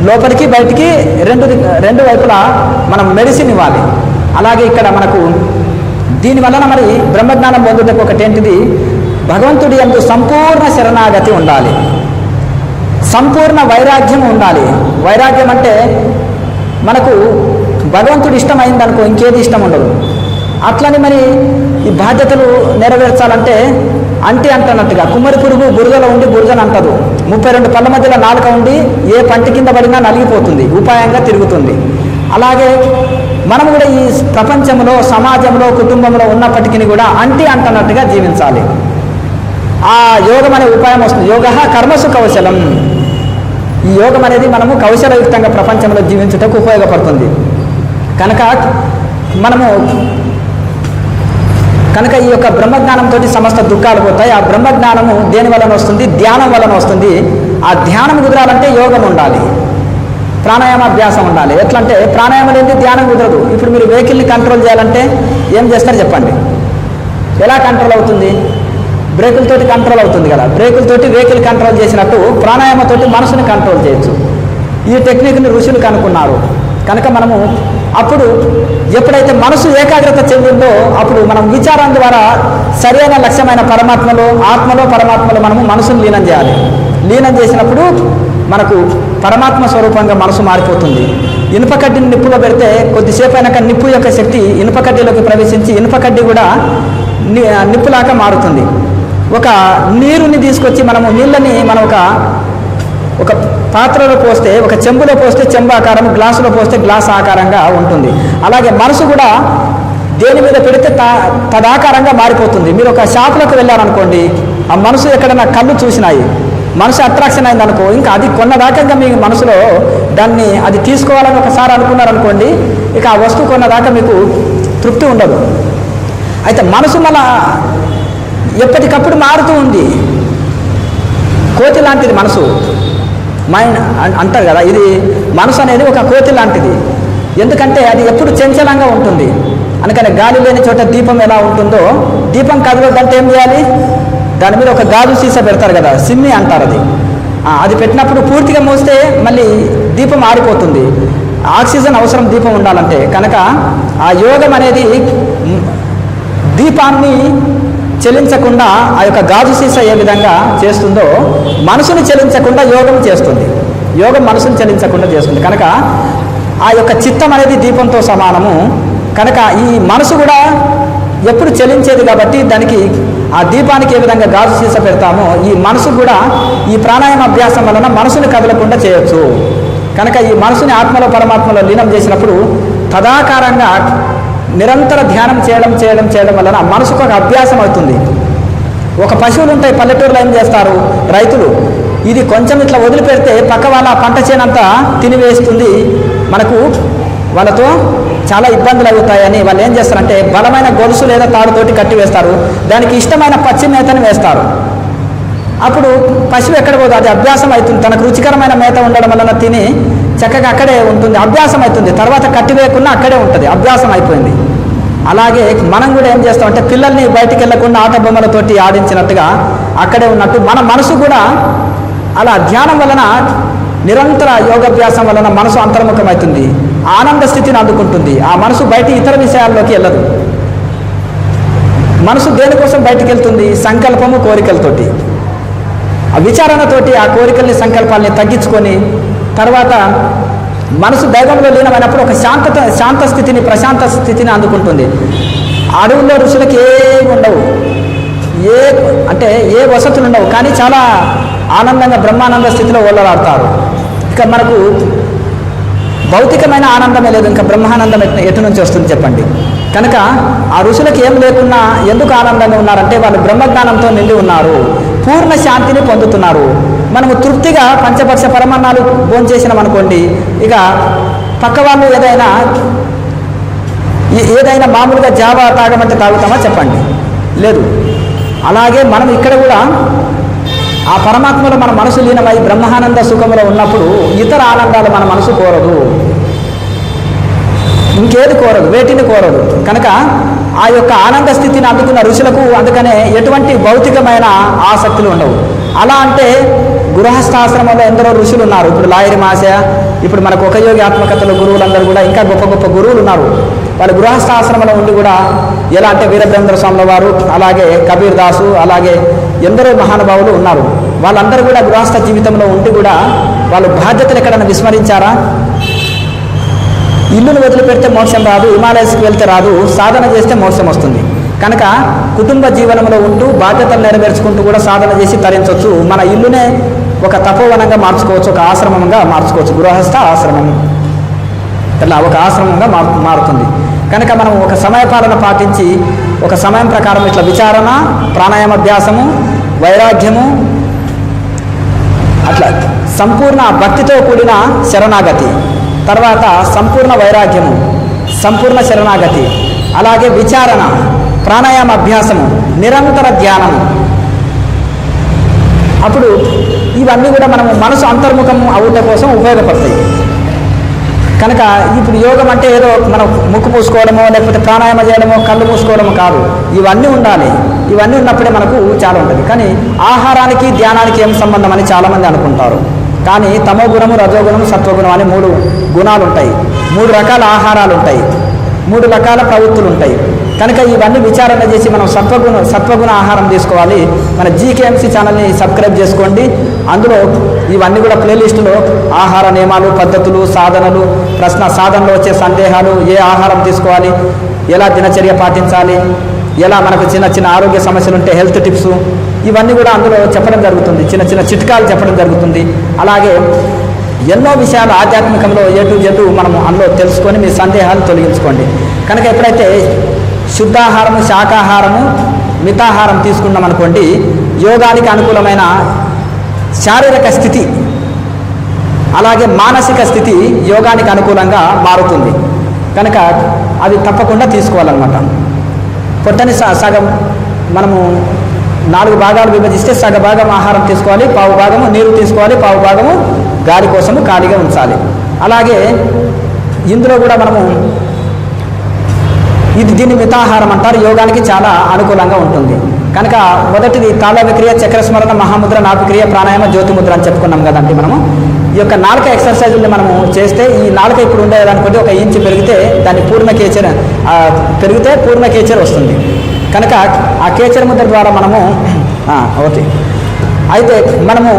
లోపలికి బయటికి రెండు వైపులా మనం మెడిసిన్ ఇవ్వాలి. అలాగే ఇక్కడ మనకు దీనివలన మరి బ్రహ్మజ్ఞానం పొందుటకు ఒకటేంటిది, భగవంతుడి యందు సంపూర్ణ శరణాగతి ఉండాలి, సంపూర్ణ వైరాగ్యం ఉండాలి. వైరాగ్యం అంటే మనకు భగవంతుడు ఇష్టమైందనుకో ఇంకేది ఇష్టం ఉండదు. అట్లని మరి ఈ బాధ్యతలు నెరవేర్చాలంటే అంటనట్టుగా కుమ్మరి పురుగు బురదలో ఉండి బురదను అంటదు, 32 పళ్ళ మధ్యలో నాలుక ఉండి ఏ పంటి కింద పడినా నలిగిపోతుంది, ఉపాయంగా తిరుగుతుంది. అలాగే మనం కూడా ఈ ప్రపంచంలో, సమాజంలో, కుటుంబంలో ఉన్నప్పటికీ కూడా అంటనట్టుగా జీవించాలి. ఆ యోగం అనే ఉపాయం వస్తుంది. యోగ కర్మసు కౌశలం. ఈ యోగం అనేది మనము కౌశలయుక్తంగా ప్రపంచంలో జీవించుటకు ఉపయోగపడుతుంది. కనుక ఈ యొక్క బ్రహ్మజ్ఞానంతో సమస్త దుఃఖాలు పోతాయి. ఆ బ్రహ్మజ్ఞానము దేని వలన వస్తుంది? ధ్యానం వలన వస్తుంది. ఆ ధ్యానం కుదరాలంటే యోగం ఉండాలి, ప్రాణాయామాభ్యాసం ఉండాలి. ఎట్లంటే ప్రాణాయామం అనేది ధ్యానం కుదరదు. ఇప్పుడు మీరు వెహికల్ని కంట్రోల్ చేయాలంటే ఏం చేస్తారు చెప్పండి? ఎలా కంట్రోల్ అవుతుంది? బ్రేకులతోటి కంట్రోల్ అవుతుంది కదా. బ్రేకులతోటి వెహికల్ కంట్రోల్ చేసినట్టు ప్రాణాయామతోటి మనసుని కంట్రోల్ చేయొచ్చు. ఈ టెక్నిక్ని ఋషులు కనుక్కున్నారు. కనుక మనము అప్పుడు ఎప్పుడైతే మనసు ఏకాగ్రత చెందిందో అప్పుడు మనం విచారం ద్వారా సరైన లక్ష్యమైన ఆత్మలో పరమాత్మలో మనము మనసును లీనం చేయాలి. లీనం చేసినప్పుడు మనకు పరమాత్మ స్వరూపంగా మనసు మారిపోతుంది. ఇనుపకడ్డిని నిప్పులో పెడితే కొద్దిసేపు అయినాక నిప్పు యొక్క శక్తి ఇనుపకడ్డీలోకి ప్రవేశించి ఇనుపకడ్డీ కూడా నిప్పులాగా మారుతుంది. ఒక నీరుని తీసుకొచ్చి నీళ్ళని మనం ఒక పాత్రలో పోస్తే, ఒక చెంబులో పోస్తే చెంబు ఆకారం, గ్లాసులో పోస్తే గ్లాస్ ఆకారంగా ఉంటుంది. అలాగే మనసు కూడా దేని మీద పెడితే తదాకారంగా మారిపోతుంది. మీరు ఒక షాపులకు వెళ్ళారనుకోండి, ఆ మనసు ఎక్కడైనా కళ్ళు చూసినాయి, మనసు అట్రాక్షన్ అయిందనుకో, ఇంకా అది కొన్నదాకా ఇంకా మీ మనసులో అది తీసుకోవాలని ఒకసారి అనుకున్నారనుకోండి, ఇక ఆ వస్తువు కొన్నదాకా మీకు తృప్తి ఉండదు. అయితే మనసు మళ్ళా ఎప్పటికప్పుడు మారుతూ ఉంది. కోతి లాంటిది మనసు, మైండ్ అంటారు కదా, ఇది మనసు అనేది ఒక కోతి లాంటిది. ఎందుకంటే అది ఎప్పుడు చంచలంగా ఉంటుంది. అందుకని గాలి లేని చోట దీపం ఎలా ఉంటుందో, దీపం కదలదంటే ఏం చేయాలి? దాని మీద ఒక గాజు సీసా పెడతారు కదా, సిమ్మి అంటారు. అది పెట్టినప్పుడు పూర్తిగా మోస్తే మళ్ళీ దీపం ఆరిపోతుంది. ఆక్సిజన్ అవసరం దీపం ఉండాలంటే. కనుక ఆ యోగం అనేది దీపాన్ని చెలించకుండా ఆ యొక్క గాజు సీసా ఏ విధంగా చేస్తుందో మనసుని చెలించకుండా యోగం చేస్తుంది. యోగం మనసుని చెలించకుండా చేస్తుంది. కనుక ఆ యొక్క చిత్తం అనేది దీపంతో సమానము. కనుక ఈ మనసు కూడా ఎప్పుడు చెలించేది కాబట్టి దానికి ఆ దీపానికి ఏ విధంగా గాజు సీసా పెడతామో ఈ మనసు కూడా ఈ ప్రాణాయామ అభ్యాసం వలన మనసుని కదలకుండా చేయొచ్చు. కనుక ఈ మనసుని ఆత్మలో పరమాత్మలో లీనం చేసినప్పుడు తదాకారంగా నిరంతర ధ్యానం చేయడం వలన మనసుకు ఒక అభ్యాసం అవుతుంది. ఒక పశువులు ఉంటాయి పల్లెటూరులో, ఏం చేస్తారు రైతులు, ఇది కొంచెం ఇట్లా వదిలిపెడితే పక్క వాళ్ళ పంట చేనంతా తినివేస్తుంది, మనకు వాళ్ళతో చాలా ఇబ్బందులు అవుతాయని వాళ్ళు ఏం చేస్తారంటే బలమైన గొలుసు లేదా తాడుతోటి కట్టి వేస్తారు, దానికి ఇష్టమైన పచ్చి మేతని వేస్తారు. అప్పుడు పశువు ఎక్కడ పోదు, అది అభ్యాసం అవుతుంది, తనకు రుచికరమైన మేత ఉండడం వలన తిని చక్కగా అక్కడే ఉంటుంది, అభ్యాసం అవుతుంది, తర్వాత కట్టి వేయకుండా అక్కడే ఉంటుంది, అభ్యాసం అయిపోయింది. అలాగే మనం కూడా ఏం చేస్తామంటే పిల్లల్ని బయటికి వెళ్లకుండా ఆట బొమ్మలతోటి ఆడించినట్టుగా అక్కడే ఉన్నట్టు మన మనసు కూడా అలా ధ్యానం వలన, నిరంతర యోగాభ్యాసం వలన మనసు అంతర్ముఖమవుతుంది, ఆనంద స్థితిని అందుకుంటుంది. ఆ మనసు బయట ఇతర విషయాల్లోకి వెళ్ళదు. మనసు దేనికోసం బయటికి వెళ్తుంది? సంకల్పము, కోరికలతోటి, ఆ విచారణతోటి ఆ కోరికల్ని సంకల్పాలని తగ్గించుకొని తర్వాత మనసు దైవంలో లీనమైనప్పుడు ఒక శాంత స్థితిని, ప్రశాంత స్థితిని అందుకుంటుంది. అడవుల్లో ఋషులకి ఏమి ఉండవు, ఏ వసతులు ఉండవు, కానీ చాలా ఆనందంగా బ్రహ్మానంద స్థితిలో ఓలలాడతారు. ఇక మనకు భౌతికమైన ఆనందమే లేదు, ఇంకా బ్రహ్మానందం ఎటు నుంచి వస్తుంది చెప్పండి? కనుక ఆ ఋషులకు ఏం లేకున్నా ఎందుకు ఆనందంగా ఉన్నారంటే వాళ్ళు బ్రహ్మజ్ఞానంతో నిండి ఉన్నారు, పూర్ణ శాంతిని పొందుతున్నారు. మనము తృప్తిగా పంచపక్ష పరమాన్నాలు భోంచేసినాం అనుకోండి, ఇక పక్క వాళ్ళు ఏదైనా మామూలుగా జావా తాగమంటే తాగుతామా చెప్పండి? లేదు. అలాగే మనం ఇక్కడ కూడా ఆ పరమాత్మలో మన మనసు లీనమై బ్రహ్మానంద సుఖంలో ఉన్నప్పుడు ఇతర ఆనందాలు మన మనసు కోరదు, ఇంకేది కోరదు, వేటిని కోరదు. కనుక ఆ యొక్క ఆనంద స్థితిని అందుకున్న ఋషులకు అందుకనే ఎటువంటి భౌతికమైన ఆసక్తులు ఉండవు. అలా అంటే గృహస్థాశ్రమంలో ఎందరో ఋషులు ఉన్నారు. ఇప్పుడు లాయరి మాస, ఇప్పుడు మనకు ఒక యోగి ఆత్మకథలో గురువులందరూ కూడా ఇంకా గొప్ప గొప్ప గురువులు ఉన్నారు. వాళ్ళు గృహస్థాశ్రమంలో ఉండి కూడా ఎలా అంటే వీరబ్రహ్మేంద్ర స్వాముల వారు, అలాగే కబీర్ దాసు, అలాగే ఎందరో మహానుభావులు ఉన్నారు. వాళ్ళందరూ కూడా గృహస్థ జీవితంలో ఉండి కూడా వాళ్ళు బాధ్యతలు ఎక్కడైనా విస్మరించారా? ఇల్లును వదిలిపెడితే మోక్షం రాదు, హిమాలయస్కి వెళ్తే రాదు, సాధన చేస్తే మోక్షం వస్తుంది. కనుక కుటుంబ జీవనంలో ఉంటూ బాధ్యతలు నెరవేర్చుకుంటూ కూడా సాధన చేసి తరించవచ్చు. మన ఇల్లునే ఒక తపోవనంగా మార్చుకోవచ్చు, ఒక ఆశ్రమంగా మార్చుకోవచ్చు. గృహస్థ ఆశ్రమం అట్లా ఒక ఆశ్రమంగా మారుతుంది. కనుక మనం ఒక సమయపాలన పాటించి ఒక సమయం ప్రకారం ఇట్లా విచారణ, ప్రాణాయామాభ్యాసము, వైరాగ్యము, అట్లా సంపూర్ణ భక్తితో కూడిన శరణాగతి, తర్వాత సంపూర్ణ వైరాగ్యము, సంపూర్ణ శరణాగతి, అలాగే విచారణ, ప్రాణాయామ అభ్యాసము, నిరంతర ధ్యానము. అప్పుడు ఇవన్నీ కూడా మనము మనసు అంతర్ముఖం అవుట కోసం ఉపయోగపడతాయి. కనుక ఇప్పుడు యోగం అంటే ఏదో మనం ముక్కు పూసుకోవడమో లేకపోతే ప్రాణాయామ చేయడమో కళ్ళు మూసుకోవడమో కాదు, ఇవన్నీ ఉండాలి. ఇవన్నీ ఉన్నప్పుడే మనకు చాలా ఉంటుంది. కానీ ఆహారానికి ధ్యానానికి ఏం సంబంధం అని చాలామంది అనుకుంటారు. కానీ తమో గుణము, రజోగుణము, సత్వగుణం అని 3 గుణాలు ఉంటాయి, 3 రకాల ఆహారాలు ఉంటాయి, 3 రకాల ప్రవృత్తులు ఉంటాయి. కనుక ఇవన్నీ విచారణ చేసి మనం సత్వగుణ ఆహారం తీసుకోవాలి. మన జీకేఎంసీ ఛానల్ని సబ్స్క్రైబ్ చేసుకోండి. అందులో ఇవన్నీ కూడా ప్లేలిస్టులో ఆహార నియమాలు, పద్ధతులు, సాధనలు, సాధనలో వచ్చే సందేహాలు, ఏ ఆహారం తీసుకోవాలి, ఎలా దినచర్య పాటించాలి, ఎలా మనకు చిన్న చిన్న ఆరోగ్య సమస్యలు ఉంటే హెల్త్ టిప్స్, ఇవన్నీ కూడా అందులో చెప్పడం జరుగుతుంది. చిన్న చిన్న చిట్కాలు చెప్పడం జరుగుతుంది. అలాగే ఎన్నో విషయాలు ఆధ్యాత్మికంలో జట్టు మనము అందులో తెలుసుకొని మీ సందేహాలు తొలగించుకోండి. కనుక ఎప్పుడైతే శుద్ధాహారము, శాకాహారము, మితాహారం తీసుకున్నాం అనుకోండి, యోగానికి అనుకూలమైన శారీరక స్థితి అలాగే మానసిక స్థితి యోగానికి అనుకూలంగా మారుతుంది. కనుక అది తప్పకుండా తీసుకోవాలన్నమాట. పొట్టని సగం మనము 4 భాగాలు విభజిస్తే సగ భాగం ఆహారం తీసుకోవాలి, పావు భాగము నీరు తీసుకోవాలి, పావు భాగము గాలి కోసము ఖాళీగా ఉంచాలి. అలాగే ఇందులో కూడా మనము దీన్ని మితాహారం అంటారు. యోగానికి చాలా అనుకూలంగా ఉంటుంది. కనుక మొదటిది తాళవిక్రియ, చక్రస్మరణ, మహాముద్ర, నాభిక్రియ, ప్రాణాయామ, జ్యోతిముద్ర అని చెప్పుకున్నాం కదండి. మనము ఈ యొక్క నాలుక ఎక్సర్సైజుల్ని మనము చేస్తే ఈ నాలుక ఇప్పుడు ఉండేదనుకుంటే 1 ఇంచు పెరిగితే దాన్ని పూర్ణ కేచర్ వస్తుంది. కనుక ఆ కేచర్ ముద్ర ద్వారా మనము ఓకే అయితే మనము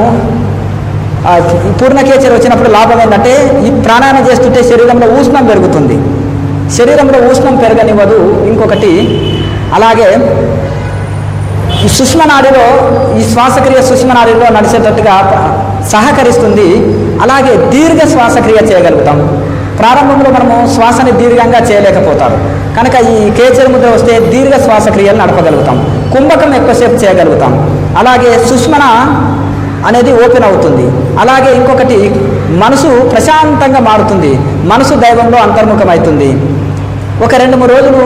పూర్ణ కేచర్ వచ్చినప్పుడు లాభం ఏంటంటే ఈ ప్రాణాయామం చేస్తుంటే శరీరంలో ఉష్ణం పెరుగుతుంది. శరీరంలో ఉష్ణం పెరగనివ్వదు. ఇంకొకటి అలాగే ఈ సుష్మనాడిలో ఈ శ్వాసక్రియ సుష్మనాడిలో నడిచేటట్టుగా సహకరిస్తుంది. అలాగే దీర్ఘ శ్వాసక్రియ చేయగలుగుతాం. ప్రారంభంలో మనము శ్వాసని దీర్ఘంగా చేయలేకపోతారు. కనుక ఈ కేచర్ ముద్ర వస్తే దీర్ఘ శ్వాసక్రియలు నడపగలుగుతాం. కుంభకం ఎక్కువసేపు చేయగలుగుతాం. అలాగే సుష్మన అనేది ఓపెన్ అవుతుంది. అలాగే ఇంకొకటి మనసు ప్రశాంతంగా మారుతుంది, మనసు దైవంలో అంతర్ముఖమవుతుంది. ఒక 2-3 రోజులు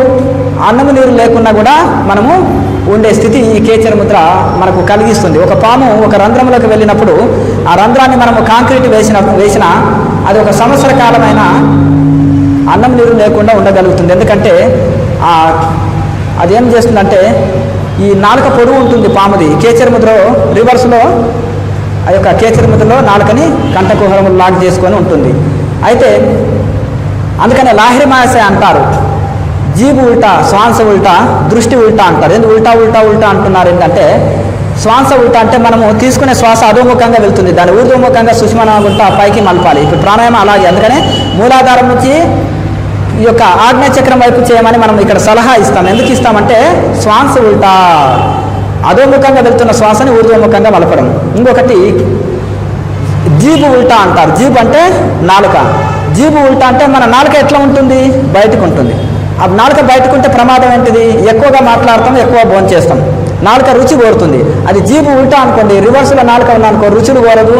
అన్నము నీరు లేకున్నా కూడా మనము ఉండే స్థితి ఈ కేచర ముద్ర మనకు కలిగిస్తుంది. ఒక పాము ఒక రంధ్రంలోకి వెళ్ళినప్పుడు ఆ రంధ్రాన్ని మనము కాంక్రీట్ వేసిన అది ఒక సంవత్సర కాలమైన అన్నం నీరు లేకుండా ఉండగలుగుతుంది. ఎందుకంటే అదేం చేస్తుందంటే ఈ నాలుక పొడుగు ఉంటుంది పాముది. కేచర ముద్రలో రివర్స్లో ఆ యొక్క కేచర ముద్రలో నాలుకని కంఠకుహరములు లాక్ చేసుకొని ఉంటుంది. అయితే అందుకనే లాహిరి మాయస అంటారు. జీబు ఉల్టా, శ్వాస ఉల్టా, దృష్టి ఉల్టా అంటారు. ఎందుకు ఉల్టా ఉల్టా ఉల్టా అంటున్నారు? ఏంటంటే శ్వాస ఉల్టా అంటే మనము తీసుకునే శ్వాస అధోముఖంగా వెళ్తుంది, దాన్ని ఊర్ధ్వముఖంగా సుష్మన ఉల్టా పైకి మలపాలి. ఇప్పుడు ప్రాణాయామం అలాగే. అందుకనే మూలాధారం నుంచి ఈ యొక్క ఆజ్ఞా చక్రం వైపు చేయమని మనం ఇక్కడ సలహా ఇస్తాం. ఎందుకు ఇస్తామంటే శ్వాస ఉల్టా, అధోముఖంగా వెళ్తున్న శ్వాసని ఊర్ధ్వముఖంగా మలపడం. ఇంకొకటి జీబు ఉల్టా అంటారు. జీబు అంటే నాలుక. జీబు ఉల్టా అంటే మన నాలుక ఎట్లా ఉంటుంది? బయటకు ఉంటుంది. ఆ నాలుక బయటకు ఉంటే ప్రమాదం ఏంటిది? ఎక్కువగా మాట్లాడతాం, ఎక్కువ భోంచేస్తాం, నాలుక రుచి కోరుతుంది. అది జీబు ఉల్టా అనుకోండి, రివర్స్లో నాలుక ఉందనుకో, రుచులు కోరదు,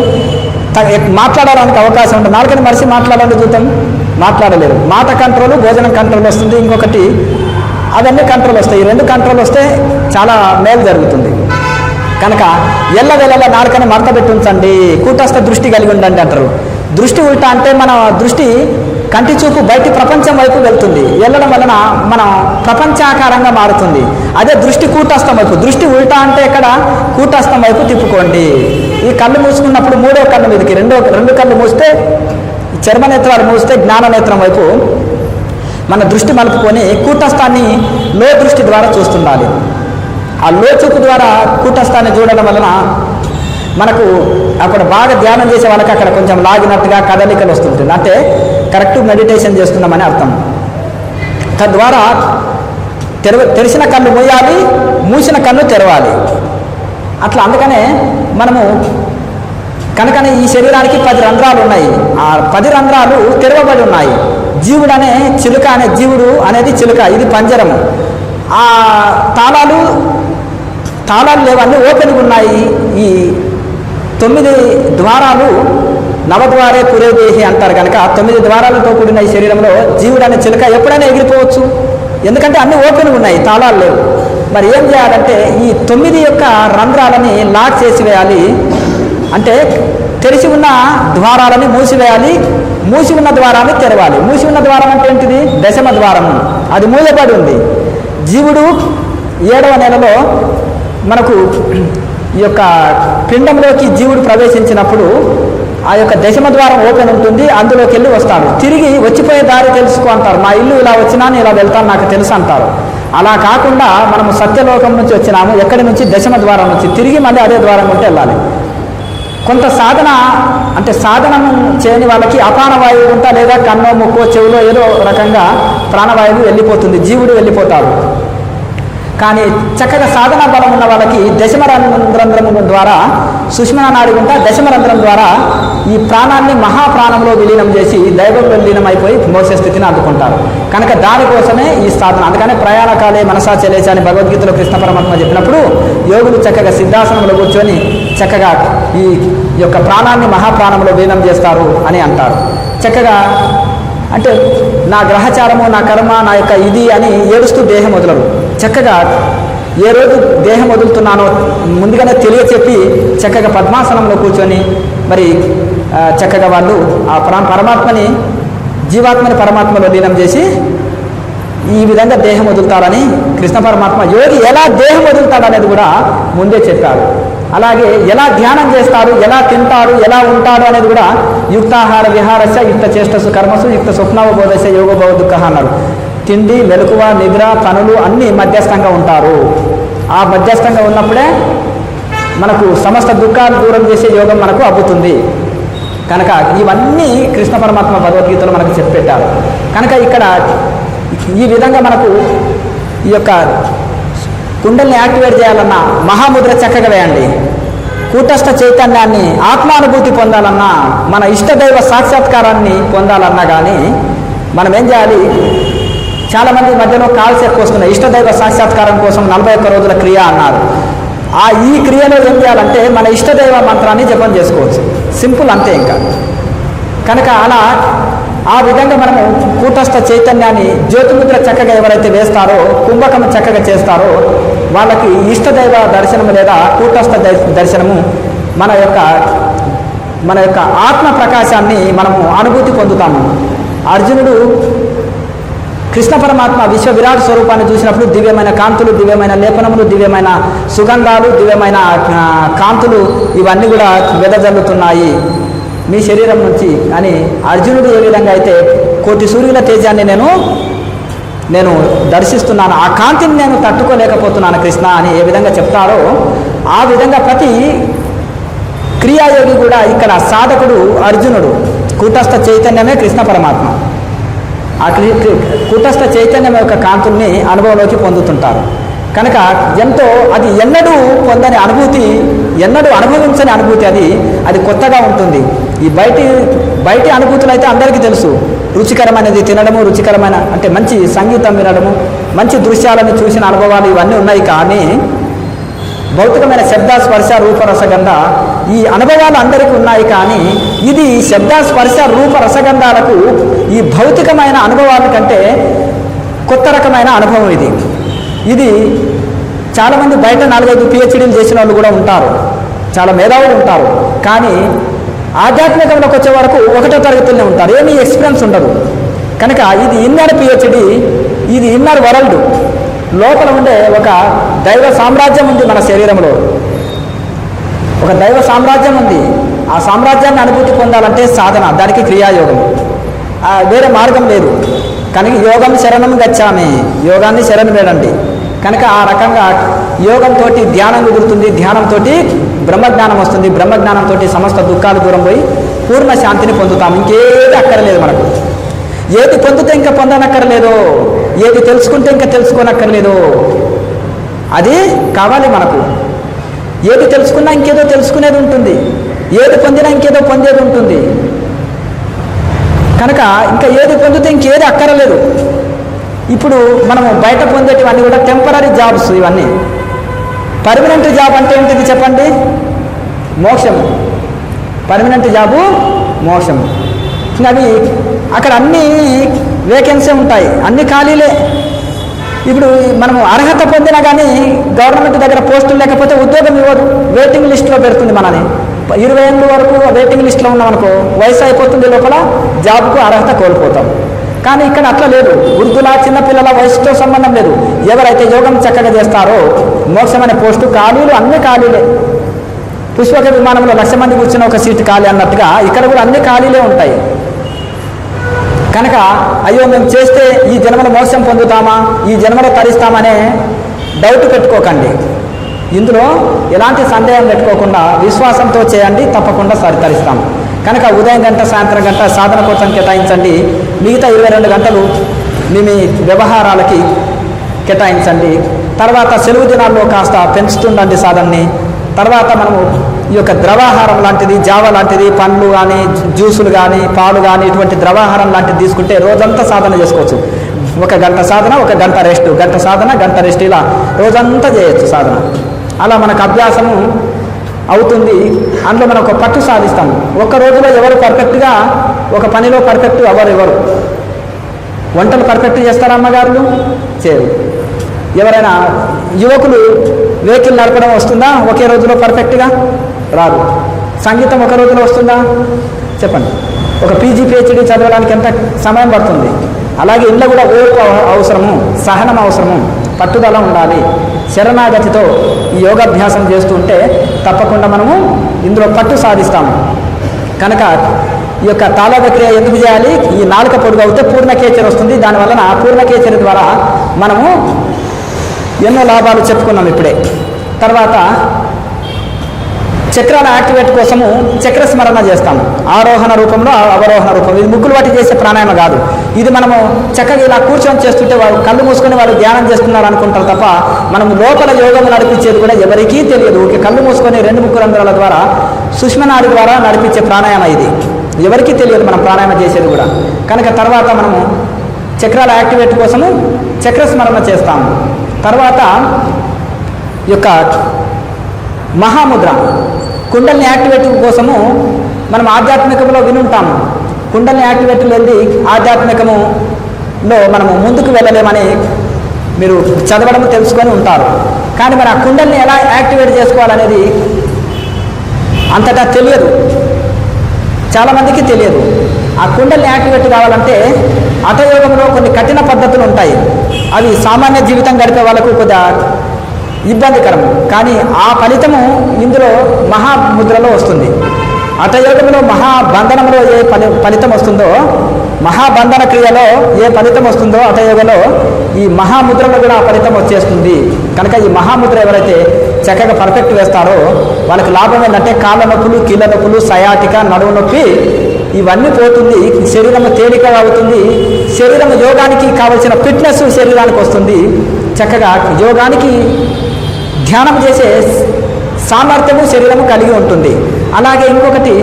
మాట్లాడడానికి అవకాశం ఉంటుంది. నాలుకని మరిచి మాట్లాడాలని చూద్దాం, మాట్లాడలేరు. మాట కంట్రోల్, భోజనం కంట్రోల్ వస్తుంది. ఇంకొకటి అవన్నీ కంట్రోల్ వస్తాయి. ఈ 2 కంట్రోల్ వస్తే చాలా మేలు జరుగుతుంది. కనుక ఎల్లవెల్లలా నాలుకని మడత పెట్టి ఉంచండి, కూటస్థ దృష్టి కలిగి ఉండండి అంటారు. దృష్టి ఉల్టా అంటే మన దృష్టి కంటి చూపు బయటి ప్రపంచం వైపు వెళ్తుంది. వెళ్ళడం వలన మనం ప్రపంచాకారంగా మారుతుంది. అదే దృష్టి కూటస్థం వైపు. దృష్టి ఉల్టా అంటే ఇక్కడ కూటస్థం వైపు తిప్పుకోండి. ఈ కళ్ళు మూసుకున్నప్పుడు 3వ కన్ను మీదకి, రెండు కళ్ళు మూస్తే చర్మనేత్రాలు మూస్తే జ్ఞాననేత్రం వైపు మన దృష్టి మలుపుకొని కూటస్థాన్ని లో దృష్టి ద్వారా చూస్తుండాలి. ఆ లో చూపు ద్వారా కూటస్థాన్ని చూడడం వలన మనకు అక్కడ బాగా ధ్యానం చేసే వాళ్ళకి అక్కడ కొంచెం లాగినట్టుగా కదలికలు వస్తుంటుంది. అంటే కరెక్ట్ మెడిటేషన్ చేస్తున్నామని అర్థం. తద్వారా తెరిచిన కన్ను మూయాలి, మూసిన కన్ను తెరవాలి. అట్లా అందుకనే మనము కనుకనే ఈ శరీరానికి 10 రంధ్రాలు ఉన్నాయి. ఆ 10 రంధ్రాలు తెరవబడి ఉన్నాయి. జీవుడు అనే చిలుక అనే జీవుడు అనేది చిలుక, ఇది పంజరము. ఆ తాళాలు లేవన్నీ ఓపెన్గా ఉన్నాయి. ఈ 9 ద్వారాలు నవద్వారే పురేదేహి అంటారు. కనుక 9 ద్వారాలతో కూడిన ఈ శరీరంలో జీవుడు అనే చిలుక ఎప్పుడైనా ఎగిరిపోవచ్చు. ఎందుకంటే అన్ని ఓపెన్గా ఉన్నాయి, తాళాలు లేవు. మరి ఏం చేయాలంటే ఈ 9 యొక్క రంధ్రాలని లాక్ చేసి వేయాలి. అంటే తెరిచి ఉన్న ద్వారాలని మూసివేయాలి, మూసి ఉన్న ద్వారాన్ని తెరవాలి. మూసి ఉన్న ద్వారం అంటే ఏంటిది? దశమ ద్వారము, అది మూయబడి ఉంది. జీవుడు 7వ నెలలో మనకు ఈ యొక్క పిండంలోకి జీవుడు ప్రవేశించినప్పుడు ఆ యొక్క దశమ ద్వారం ఓపెన్ ఉంటుంది, అందులోకి వెళ్ళి వస్తాడు. తిరిగి వచ్చిపోయే దారి తెలుసుకో అంటారు. మా ఇల్లు ఇలా వచ్చినా ఇలా వెళ్తాను నాకు తెలుసు అంటారు. అలా కాకుండా మనము సత్యలోకం నుంచి వచ్చినాము, ఎక్కడి నుంచి? దశమ ద్వారం నుంచి. తిరిగి మళ్ళీ అదే ద్వారం ఉంటే వెళ్ళాలి. కొంత సాధన అంటే సాధనం చేయని వాళ్ళకి అపానవాయువు ఉంటా, లేదా కన్నో ముక్కో చెవులో ఏదో రకంగా ప్రాణవాయువు వెళ్ళిపోతుంది, జీవుడు వెళ్ళిపోతాడు. కానీ చక్కగా సాధనా బలం ఉన్న వాళ్ళకి దశమరంధ్రం ద్వారా సుష్మా నాడి ఉంటా, దశమరంధ్రం ద్వారా ఈ ప్రాణాన్ని మహాప్రాణంలో విలీనం చేసి దైవంలో విలీనం అయిపోయి మోసే స్థితిని అందుకుంటారు. కనుక దానికోసమే ఈ సాధన. అందుకనే ప్రయాణకాలే మనసా చెలేచ అని భగవద్గీతలో కృష్ణ పరమాత్మ చెప్పినప్పుడు యోగులు చక్కగా సిద్ధాసనంలో కూర్చొని చక్కగా ఈ యొక్క ప్రాణాన్ని మహాప్రాణంలో విలీనం చేస్తారు అని అంటారు. చక్కగా అంటే నా గ్రహచారము, నా కర్మ, నా యొక్క ఇది అని ఏడుస్తూ దేహం వదలరు. చక్కగా ఏ రోజు దేహం వదులుతున్నానో ముందుగానే తెలియచెప్పి చక్కగా పద్మాసనంలో కూర్చొని మరి చక్కగా వాళ్ళు ఆ పరమాత్మని, జీవాత్మని పరమాత్మలో లీనం చేసి ఈ విధంగా దేహం వదులుతారని కృష్ణ పరమాత్మ యోగి ఎలా దేహం వదులుతాడనేది కూడా ముందే చెప్పారు. అలాగే ఎలా ధ్యానం చేస్తారు, ఎలా తింటారు, ఎలా ఉంటారు అనేది కూడా యుక్తాహార విహారస్య యుక్త చేష్టసు కర్మసు యుక్త స్వప్నవబోధస్య యోగోభవ దుఃఖ అన్నారు. తిండి, మెలకువ, నిద్ర, పనులు అన్నీ మధ్యస్థంగా ఉంటారు. ఆ మధ్యస్థంగా ఉన్నప్పుడే మనకు సమస్త దుఃఖాలు దూరం చేసే యోగం మనకు అబ్బుతుంది. కనుక ఇవన్నీ కృష్ణ పరమాత్మ భగవద్గీతలో మనకు చెప్పెట్టారు. కనుక ఇక్కడ ఈ విధంగా మనకు ఈ యొక్క కుండల్ని యాక్టివేట్ చేయాలన్నా మహాముద్ర చక్కగా వేయండి. కూటస్థ చైతన్యాన్ని ఆత్మానుభూతి పొందాలన్నా, మన ఇష్టదైవ సాక్షాత్కారాన్ని పొందాలన్నా కానీ మనం ఏం చేయాలి? చాలామంది మధ్యలో కాల్స్ ఎక్కువ వస్తున్నాయి. ఇష్టదైవ సాక్షాత్కారం కోసం 41 రోజుల క్రియ అన్నారు. ఈ క్రియలో ఏం చేయాలంటే మన ఇష్టదైవ మంత్రాన్ని జపం చేసుకోవచ్చు. సింపుల్ అంతే. ఇంకా కనుక అలా ఆ విధంగా మనము కూటస్థ చైతన్యాన్ని జ్యోతిముద్ర చక్కగా ఎవరైతే వేస్తారో, కుంభకం చక్కగా చేస్తారో వాళ్ళకి ఇష్టదైవ దర్శనము లేదా కూటస్థ దర్శనము మన యొక్క ఆత్మ ప్రకాశాన్ని మనము అనుభూతి పొందుతాము. అర్జునుడు కృష్ణ పరమాత్మ విశ్వ విరాట్ స్వరూపాన్ని చూసినప్పుడు దివ్యమైన కాంతులు, దివ్యమైన లేపనములు, దివ్యమైన సుగంధాలు, దివ్యమైన కాంతులు ఇవన్నీ కూడా వెదజల్లుతున్నాయి మీ శరీరం నుంచి అని అర్జునుడు ఏ విధంగా అయితే కోటి సూర్యుల తేజాన్ని నేను దర్శిస్తున్నాను, ఆ కాంతిని నేను తట్టుకోలేకపోతున్నాను కృష్ణ అని ఏ విధంగా చెప్తారో ఆ విధంగా ప్రతి క్రియాయోగి కూడా ఇక్కడ సాధకుడు అర్జునుడు. కూటస్థ చైతన్యమే కృష్ణ పరమాత్మ. ఆ కూటస్థ చైతన్యం యొక్క కాంతుల్ని అనుభవంలోకి పొందుతుంటారు. కనుక ఎంతో అది ఎన్నడూ పొందని అనుభూతి, ఎన్నడూ అనుభవించని అనుభూతి, అది కొత్తగా ఉంటుంది. ఈ బయటి అనుభూతులు అయితే అందరికీ తెలుసు. రుచికరమైనది తినడము, రుచికరమైన అంటే మంచి సంగీతం వినడము, మంచి దృశ్యాలను చూసిన అనుభవాలు ఇవన్నీ ఉన్నాయి. కానీ భౌతికమైన శబ్ద స్పర్శ రూప రసగంధ ఈ అనుభవాలు అందరికీ ఉన్నాయి. కానీ ఇది శబ్ద స్పర్శ రూప రసగంధాలకు ఈ భౌతికమైన అనుభవాల కంటే కొత్త రకమైన అనుభవం ఇది చాలామంది బయట 4-5 PhDలు చేసిన వాళ్ళు కూడా ఉంటారు, చాలా మేధావులు ఉంటారు. కానీ ఆధ్యాత్మికంలోకి వచ్చే వరకు 1వ తరగతిలోనే ఉంటారు, ఏమీ ఎక్స్పీరియన్స్ ఉండదు. కనుక ఇది ఇన్నర్ PhD, ఇది ఇన్నర్ వరల్డ్. లోపల ఉండే ఒక దైవ సామ్రాజ్యం ఉంది. మన శరీరంలో ఒక దైవ సామ్రాజ్యం ఉంది. ఆ సామ్రాజ్యాన్ని అనుభూతి పొందాలంటే సాధన, దానికి క్రియాయోగం, వేరే మార్గం లేదు. కనుక యోగం శరణం గచ్చామి, యోగాన్ని శరణు వేడండి. కనుక ఆ రకంగా యోగంతో ధ్యానం కుదురుతుంది, ధ్యానంతో బ్రహ్మజ్ఞానం వస్తుంది, బ్రహ్మజ్ఞానంతో సమస్త దుఃఖాలు దూరం పోయి పూర్ణ శాంతిని పొందుతాము. ఇంకేది అక్కర్లేదు మనకు. ఏది పొందితే ఇంకా పొందనక్కర్లేదో, ఏది తెలుసుకుంటే ఇంకా తెలుసుకోనక్కర్లేదో, అది కావాలి మనకు. ఏది తెలుసుకున్నా ఇంకేదో తెలుసుకునేది ఉంటుంది, ఏది పొందినా ఇంకేదో పొందేది ఉంటుంది. కనుక ఇంకా ఏది పొందితే ఇంకేది అక్కర్లేదు. ఇప్పుడు మనము బయట పొందేటివన్నీ కూడా టెంపరీ జాబ్స్, ఇవన్నీ. పర్మనెంట్ జాబ్ అంటే ఏంటిది చెప్పండి? మోక్షము. పర్మనెంట్ జాబు మోక్షము. అవి అక్కడ అన్నీ వేకెన్సీ ఉంటాయి, అన్ని ఖాళీలే. ఇప్పుడు మనము అర్హత పొందినా కానీ గవర్నమెంట్ దగ్గర పోస్టులు లేకపోతే ఉద్యోగం ఇవ్వదు, వెయిటింగ్ లిస్ట్లో పెడుతుంది మనని. 20 ఏళ్ళ వరకు వెయిటింగ్ లిస్ట్లో ఉన్నామనుకో, వయసు అయిపోతుంది, లోపల జాబ్కు అర్హత కోల్పోతాం. కానీ ఇక్కడ అట్లా లేదు. వృద్ధుల, చిన్నపిల్లల వయసుతో సంబంధం లేదు. ఎవరైతే యోగం చక్కగా చేస్తారో మోక్షమైన పోస్టు ఖాళీలు, అన్ని ఖాళీలే. పుష్పక విమానంలో 1,00,000 మంది కూర్చున్న ఒక సీటు ఖాళీ అన్నట్టుగా ఇక్కడ కూడా అన్ని ఖాళీలే ఉంటాయి. కనుక అయ్యో మేము చేస్తే ఈ జన్మలో మోక్షం పొందుతామా, ఈ జన్మలో తరిస్తామనే డౌట్ పెట్టుకోకండి. ఇందులో ఎలాంటి సందేహం పెట్టుకోకుండా విశ్వాసంతో చేయండి, తప్పకుండా తరిస్తాం. కనుక ఉదయం గంట, సాయంత్రం గంట సాధన కోసం కేటాయించండి. మిగతా 22 గంటలు మీ వ్యవహారాలకి కేటాయించండి. తర్వాత సెలవు దినాల్లో కాస్త పెంచుతుండండి సాధనని. తర్వాత మనము ఈ యొక్క ద్రవాహారం లాంటిది, జావ లాంటిది, పండ్లు కానీ, జ్యూసులు కానీ, పాలు కానీ, ఇటువంటి ద్రవాహారం లాంటిది తీసుకుంటే రోజంతా సాధన చేసుకోవచ్చు. 1 గంట సాధన, 1 గంట రెస్ట్, గంట సాధన, గంట రెస్ట్, ఇలా రోజంతా చేయొచ్చు సాధన. అలా మనకు అభ్యాసము అవుతుంది. అందులో మనం ఒక పట్టు సాధిస్తాం. ఒక్క రోజులో ఎవరు పర్ఫెక్ట్గా ఒక పనిలో పర్ఫెక్ట్ ఎవరు వంటలు పర్ఫెక్ట్ చేస్తారా అమ్మగారులు? చేయరు. ఎవరైనా యువకులు వెహికల్ నడపడం వస్తుందా ఒకే రోజులో పర్ఫెక్ట్గా? రాదు. సంగీతం ఒక రోజులో వస్తుందా? చెప్పండి. ఒక PG PhD చదవడానికి ఎంత సమయం పడుతుంది? అలాగే ఇంట్లో కూడా ఓర్పు అవసరము, సహనం అవసరము, పట్టుదల ఉండాలి. శరణాగతితో ఈ యోగాభ్యాసం చేస్తూ ఉంటే తప్పకుండా మనము ఇందులో పట్టు సాధిస్తాము. కనుక ఈ యొక్క తాళాదక్రియ ఎందుకు చేయాలి? ఈ నాలుక పొడుగు అవుతే పూర్ణకేచరి వస్తుంది. దానివలన పూర్ణకేచరి ద్వారా మనము ఎన్నో లాభాలు చెప్పుకున్నాం ఇప్పుడే. తర్వాత చక్రాల యాక్టివేట్ కోసము చక్ర స్మరణ చేస్తాము. ఆరోహణ రూపంలో, అవరోహణ రూపం. ఇది ముక్కులు వాటి చేసే ప్రాణాయామ కాదు. ఇది మనము చక్కగా ఇలా కూర్చొని చేస్తుంటే వాళ్ళు కళ్ళు మూసుకొని వాళ్ళు ధ్యానం చేస్తున్నారు అనుకుంటారు తప్ప మనం లోపల యోగం నడిపించేది కూడా ఎవరికీ తెలియదు. ఓకే, కళ్ళు మూసుకొని 2 ముక్కు రంధ్రాల ద్వారా సుష్మనాడి ద్వారా నడిపించే ప్రాణాయామ ఇది. ఎవరికీ తెలియదు మనం ప్రాణాయామ చేసేది కూడా. కనుక తర్వాత మనము చక్రాల యాక్టివేట్ కోసము చక్ర స్మరణ చేస్తాము. తర్వాత యొక్క మహాముద్ర. కుండల్ని యాక్టివేట్ కోసము మనం ఆధ్యాత్మికంలో వినుంటాము. కుండల్ని యాక్టివేట్ లేని ఆధ్యాత్మికములో మనము ముందుకు వెళ్ళలేమని మీరు చదవడం తెలుసుకొని ఉంటారు. కానీ మరి ఆ కుండల్ని ఎలా యాక్టివేట్ చేసుకోవాలనేది అంతటా తెలియదు, చాలామందికి తెలియదు. ఆ కుండల్ని యాక్టివేట్ కావాలంటే హఠయోగంలో కొన్ని కఠిన పద్ధతులు ఉంటాయి. అవి సామాన్య జీవితం గడిపే వాళ్ళకు కొద్దిగా ఇబ్బందికరం. కానీ ఆ ఫలితము ఇందులో మహాముద్రలో వస్తుంది. హఠయోగంలో మహాబంధనంలో ఏ ఫలితం వస్తుందో, మహాబంధన క్రియలో ఏ ఫలితం వస్తుందో హఠయోగంలో ఈ మహాముద్రలో కూడా ఆ ఫలితం వచ్చేస్తుంది. కనుక ఈ మహాముద్ర ఎవరైతే చక్కగా పర్ఫెక్ట్ వేస్తారో వాళ్ళకి లాభం ఏంటంటే కాళ్ళ నొప్పులు, కీళ్ళ నొప్పులు, సయాటిక, నడువు నొప్పి ఇవన్నీ పోతుంది. శరీరం తేలికగా అవుతుంది. శరీరం యోగానికి కావలసిన ఫిట్నెస్ శరీరానికి వస్తుంది. చక్కగా యోగానికి ధ్యానం చేసే సామర్థ్యము శరీరము కలిగి ఉంటుంది. అలాగే ఇంకొకటి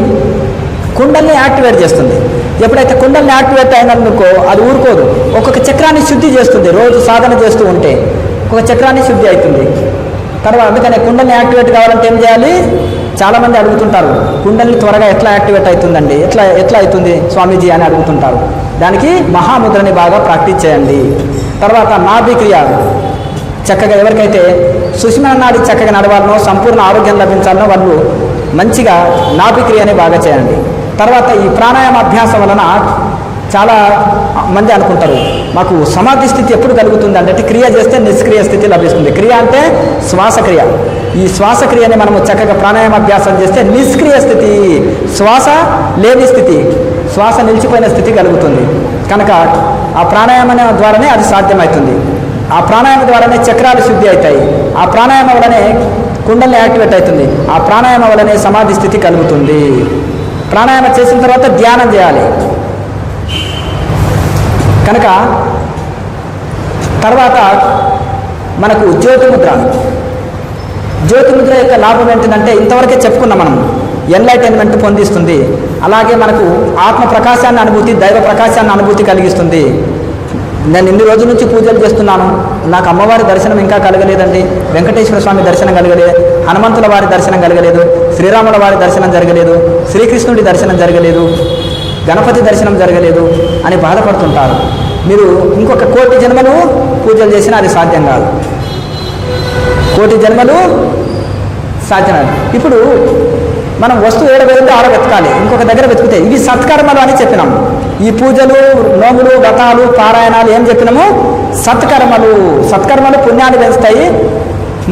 కుండల్ని యాక్టివేట్ చేస్తుంది. ఎప్పుడైతే కుండల్ని యాక్టివేట్ అయినందుకో అది ఊరుకోదు, ఒక్కొక్క చక్రాన్ని శుద్ధి చేస్తుంది. రోజు సాధన చేస్తూ ఉంటే ఒక చక్రాన్ని శుద్ధి అవుతుంది. తర్వాత అందుకనే కుండల్ని యాక్టివేట్ కావాలంటే ఏం చేయాలి? చాలామంది అడుగుతుంటారు, కుండల్ని త్వరగా ఎట్లా యాక్టివేట్ అవుతుందండి, ఎట్లా అవుతుంది స్వామీజీ అని అడుగుతుంటారు. దానికి మహాముద్రని బాగా ప్రాక్టీస్ చేయండి. తర్వాత నాభిక్రియ చక్కగా ఎవరికైతే సుషుమ్నా నాడి చక్కగా నడవాలనో, సంపూర్ణ ఆరోగ్యం లభించాలనో వాళ్ళు మంచిగా నాభిక్రియని బాగా చేయండి. తర్వాత ఈ ప్రాణాయామ అభ్యాసం వలన చాలా మంది అనుకుంటారు మాకు సమాధి స్థితి ఎప్పుడు కలుగుతుంది అంటే క్రియ చేస్తే నిష్క్రియ స్థితి లభిస్తుంది. క్రియ అంటే శ్వాసక్రియ. ఈ శ్వాసక్రియని మనము చక్కగా ప్రాణాయామ అభ్యాసం చేస్తే నిష్క్రియ స్థితి, శ్వాస లేని స్థితి, శ్వాస నిలిచిపోయిన స్థితి కలుగుతుంది. కనుక ఆ ప్రాణాయామం ద్వారానే అది సాధ్యమవుతుంది. ఆ ప్రాణాయామం ద్వారానే చక్రాలు శుద్ధి అవుతాయి. ఆ ప్రాణాయామం వల్లనే కుండల్ని యాక్టివేట్ అవుతుంది. ఆ ప్రాణాయామం వల్లనే సమాధి స్థితి కలుగుతుంది. ప్రాణాయామం చేసిన తర్వాత ధ్యానం చేయాలి. కనుక తర్వాత మనకు జ్యోతిముద్ర. జ్యోతిముద్ర యొక్క లాభం ఏంటంటే ఇంతవరకే చెప్పుకున్నాం మనం, ఎన్లైటైన్మెంట్ పొందిస్తుంది. అలాగే మనకు ఆత్మ ప్రకాశాన్ని అనుభూతి, దైవ ప్రకాశాన్ని అనుభూతి కలిగిస్తుంది. నేను ఇన్ని రోజుల నుంచి పూజలు చేస్తున్నాను, నాకు అమ్మవారి దర్శనం ఇంకా కలగలేదండి, వెంకటేశ్వర స్వామి దర్శనం కలగలేదు, హనుమంతుల వారి దర్శనం కలగలేదు, శ్రీరాముల వారి దర్శనం జరగలేదు, శ్రీకృష్ణుడి దర్శనం జరగలేదు, గణపతి దర్శనం జరగలేదు అని బాధపడుతుంటారు. మీరు ఇంకొక 1,000,000 జన్మలు పూజలు చేసినా అది సాధ్యం కాదు. 1,000,000 జన్మలు సాధ్యం కాదు. ఇప్పుడు మనం వస్తువు ఏడబోయిందో ఆడ వెతకాలి, ఇంకొక దగ్గర వెతికితే ఇవి సత్కర్మలు అని చెప్పినాము. ఈ పూజలు, నోములు, వ్రతాలు, పారాయణాలు ఏం చెప్పినాము? సత్కర్మలు. సత్కర్మలు పుణ్యాన్ని పెంచుతాయి,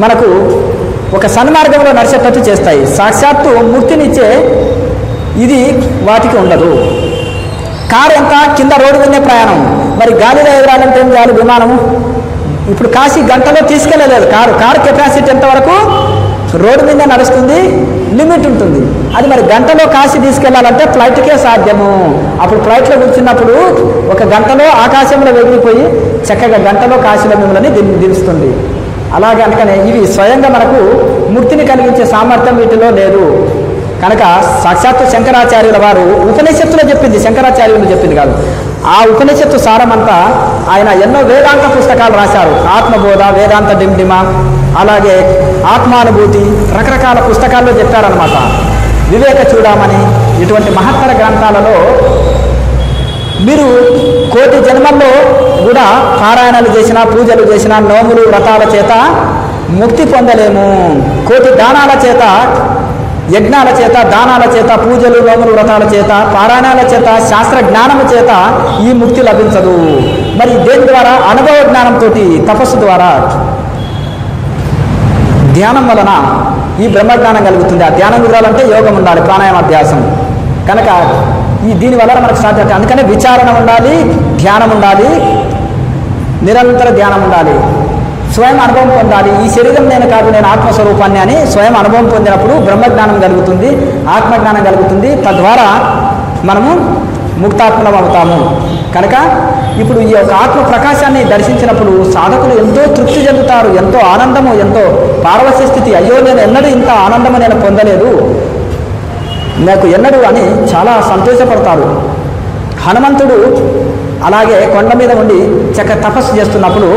మనకు ఒక సన్మార్గంలో నడిచేటట్టు చేస్తాయి. సాక్షాత్తు ముక్తినిచ్చే ఇది వాటికి ఉండదు. కారు ఎంత కింద రోడ్డు మీదే ప్రయాణం, మరి గాలిలో ఎగరాలంటే ఏం చేయాలి? విమానము. ఇప్పుడు కాశీ గంటలో తీసుకెళ్ళలేదు కారు కెపాసిటీ ఎంతవరకు? రోడ్డు మీద నడుస్తుంది, లిమిట్ ఉంటుంది. అది మరి గంటలో కాశీ తీసుకెళ్లాలంటే ఫ్లైట్కే సాధ్యము. అప్పుడు ఫ్లైట్లో కూర్చున్నప్పుడు ఒక గంటలో ఆకాశంలో వెగిరిపోయి చక్కగా గంటలో కాశీలో మిమ్మల్ని దిలుస్తుంది. అలాగే అందుకనే ఇవి స్వయంగా మనకు ముక్తిని కలిగించే సామర్థ్యం వీటిలో లేదు. కనుక సాక్షాత్తు శంకరాచార్యుల వారు ఉపనిషత్తులో చెప్పింది, శంకరాచార్యులు చెప్పింది కాదు. ఆ ఉపనిషత్తు సారమంతా ఆయన ఎన్నో వేదాంత పుస్తకాలు రాశారు. ఆత్మబోధ, వేదాంత డిండిమ, అలాగే ఆత్మానుభూతి, రకరకాల పుస్తకాల్లో చెప్పారనమాట. వివేక చూడమని ఇటువంటి మహత్తర గ్రంథాలలో మీరు 1,000,000 జన్మల్లో కూడా పారాయణాలు చేసినా, పూజలు చేసినా, నోములు, వ్రతాల చేత ముక్తి పొందలేము. 1,000,000 దానాల చేత, యజ్ఞాల చేత, దానాల చేత, పూజలు, నోములు, వ్రతాల చేత, పారాయణాల చేత, శాస్త్ర జ్ఞానము చేత ఈ ముక్తి లభించదు. మరి దేని ద్వారా? అనుభవ జ్ఞానంతో, తపస్సు ద్వారా, ధ్యానం వలన ఈ బ్రహ్మజ్ఞానం కలుగుతుంది. ఆ ధ్యానం కుదరాలంటే యోగం ఉండాలి, ప్రాణాయామ అభ్యాసం. కనుక దీని వలన మనకు సాధ్యత. అందుకనే విచారణ ఉండాలి, ధ్యానం ఉండాలి, నిరంతర ధ్యానం ఉండాలి, స్వయం అనుభవం పొందాలి. ఈ శరీరం నేను కాదు, నేను ఆత్మస్వరూపాన్ని అని స్వయం అనుభవం పొందినప్పుడు బ్రహ్మజ్ఞానం కలుగుతుంది, ఆత్మజ్ఞానం కలుగుతుంది. తద్వారా మనము ముక్తాత్మలం అవుతాము. కనుక ఇప్పుడు ఈ యొక్క ఆత్మ ప్రకాశాన్ని దర్శించినప్పుడు సాధకులు ఎంతో తృప్తి చెందుతారు, ఎంతో ఆనందము, ఎంతో పారవస్య స్థితి. అయ్యో నేను ఎన్నడూ ఇంత ఆనందము నేను పొందలేదు, నాకు ఎన్నడూ అని చాలా సంతోషపడతారు. హనుమంతుడు అలాగే కొండ మీద ఉండి చక్క తపస్సు చేస్తున్నప్పుడు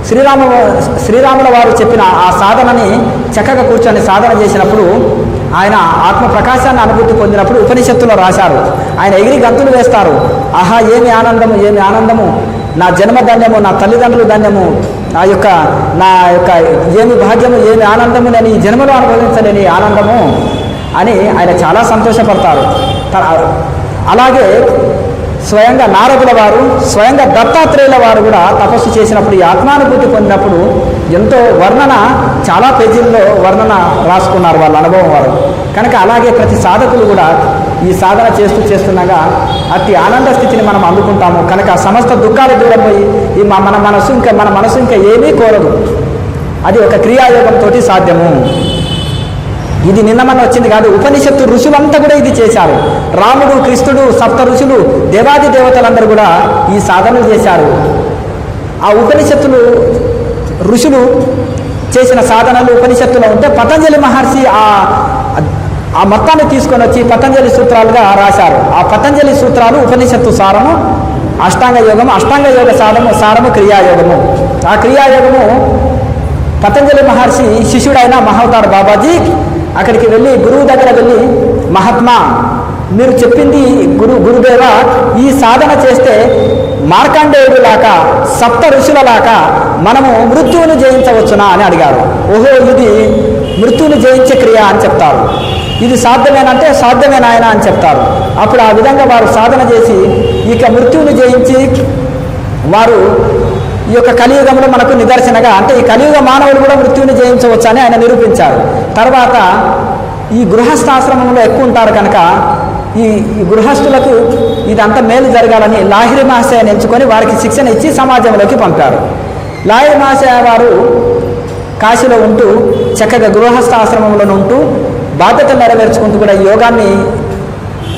శ్రీరాముల వారు చెప్పిన ఆ సాధనని చక్కగా కూర్చొని సాధన చేసినప్పుడు ఆయన ఆత్మ ప్రకాశాన్ని అనుభూతి పొందినప్పుడు ఉపనిషత్తులో రాశారు. ఆయన ఎగిరి గంతులు వేస్తారు. ఆహా, ఏమి ఆనందము, ఏమి ఆనందము, నా జన్మ ధన్యము, నా తల్లిదండ్రులు ధన్యము, నా యొక్క ఏమి భాగ్యము, ఏమి ఆనందము, నేను ఈ జన్మలో అనుభవించలేని ఆనందము అని ఆయన చాలా సంతోషపడతారు. అలాగే స్వయంగా నారదుల వారు, స్వయంగా దత్తాత్రేయుల వారు కూడా తపస్సు చేసినప్పుడు ఈ ఆత్మానుభూతి పొందినప్పుడు ఎంతో వర్ణన, చాలా పేజీల్లో వర్ణన రాసుకున్నారు వాళ్ళ అనుభవం వారు. కనుక అలాగే ప్రతి సాధకులు కూడా ఈ సాధన చేస్తుండగా అతి ఆనంద స్థితిని మనం అందుకుంటాము. కనుక సమస్త దుఃఖాలు దూరం పోయి ఈ మన మనసు ఇంకా ఏమీ కోరదు. అది ఒక క్రియాయోగంతో సాధ్యము. ఇది నిన్న వచ్చింది కాదు. ఉపనిషత్తు ఋషులంతా కూడా ఇది చేశారు. రాముడు, కృష్ణుడు, సప్త ఋషులు, దేవాది దేవతలందరూ కూడా ఈ సాధనలు చేశారు. ఆ ఉపనిషత్తులు ఋషులు చేసిన సాధనలు ఉపనిషత్తులో ఉంటే పతంజలి మహర్షి ఆ మొత్తాన్ని తీసుకొని వచ్చి పతంజలి సూత్రాలుగా రాశారు. ఆ పతంజలి సూత్రాలు ఉపనిషత్తు సారము, అష్టాంగ యోగము, అష్టాంగ యోగ సారము క్రియాయోగము. ఆ క్రియాయోగము పతంజలి మహర్షి శిష్యుడైన మహావతార్ బాబాజీ అక్కడికి వెళ్ళి గురువు దగ్గర వెళ్ళి, మహాత్మా, మీరు చెప్పింది గురుదేవ, ఈ సాధన చేస్తే మార్కండేయుడులాగా సప్త ఋషులలాగా మనము మృత్యువును జయించవచ్చునా అని అడిగారు. ఓహో, ఇది మృత్యువును జయించే క్రియ అని చెప్తారు. ఇది సాధ్యమేనంటే సాధ్యమేనా ఆయన అని చెప్తారు. అప్పుడు ఆ విధంగా వారు సాధన చేసి ఇక మృత్యువును జయించి వారు ఈ యొక్క కలియుగంలో మనకు నిదర్శనగా, అంటే ఈ కలియుగ మానవులు కూడా మృత్యువుని జయించవచ్చు అని ఆయన నిరూపించారు. తర్వాత ఈ గృహస్థాశ్రమంలో ఎక్కువ ఉంటారు కనుక ఈ గృహస్థులకు ఇదంతా మేలు జరగాలని లాహిరి మహాశయాన్ని ఎంచుకొని వారికి శిక్షణ ఇచ్చి సమాజంలోకి పంపారు. లాహిరి మహాశయ వారు కాశీలో ఉంటూ చక్కగా గృహస్థాశ్రమంలో ఉంటూ బాధ్యతలు నెరవేర్చుకుంటూ కూడా యోగాన్ని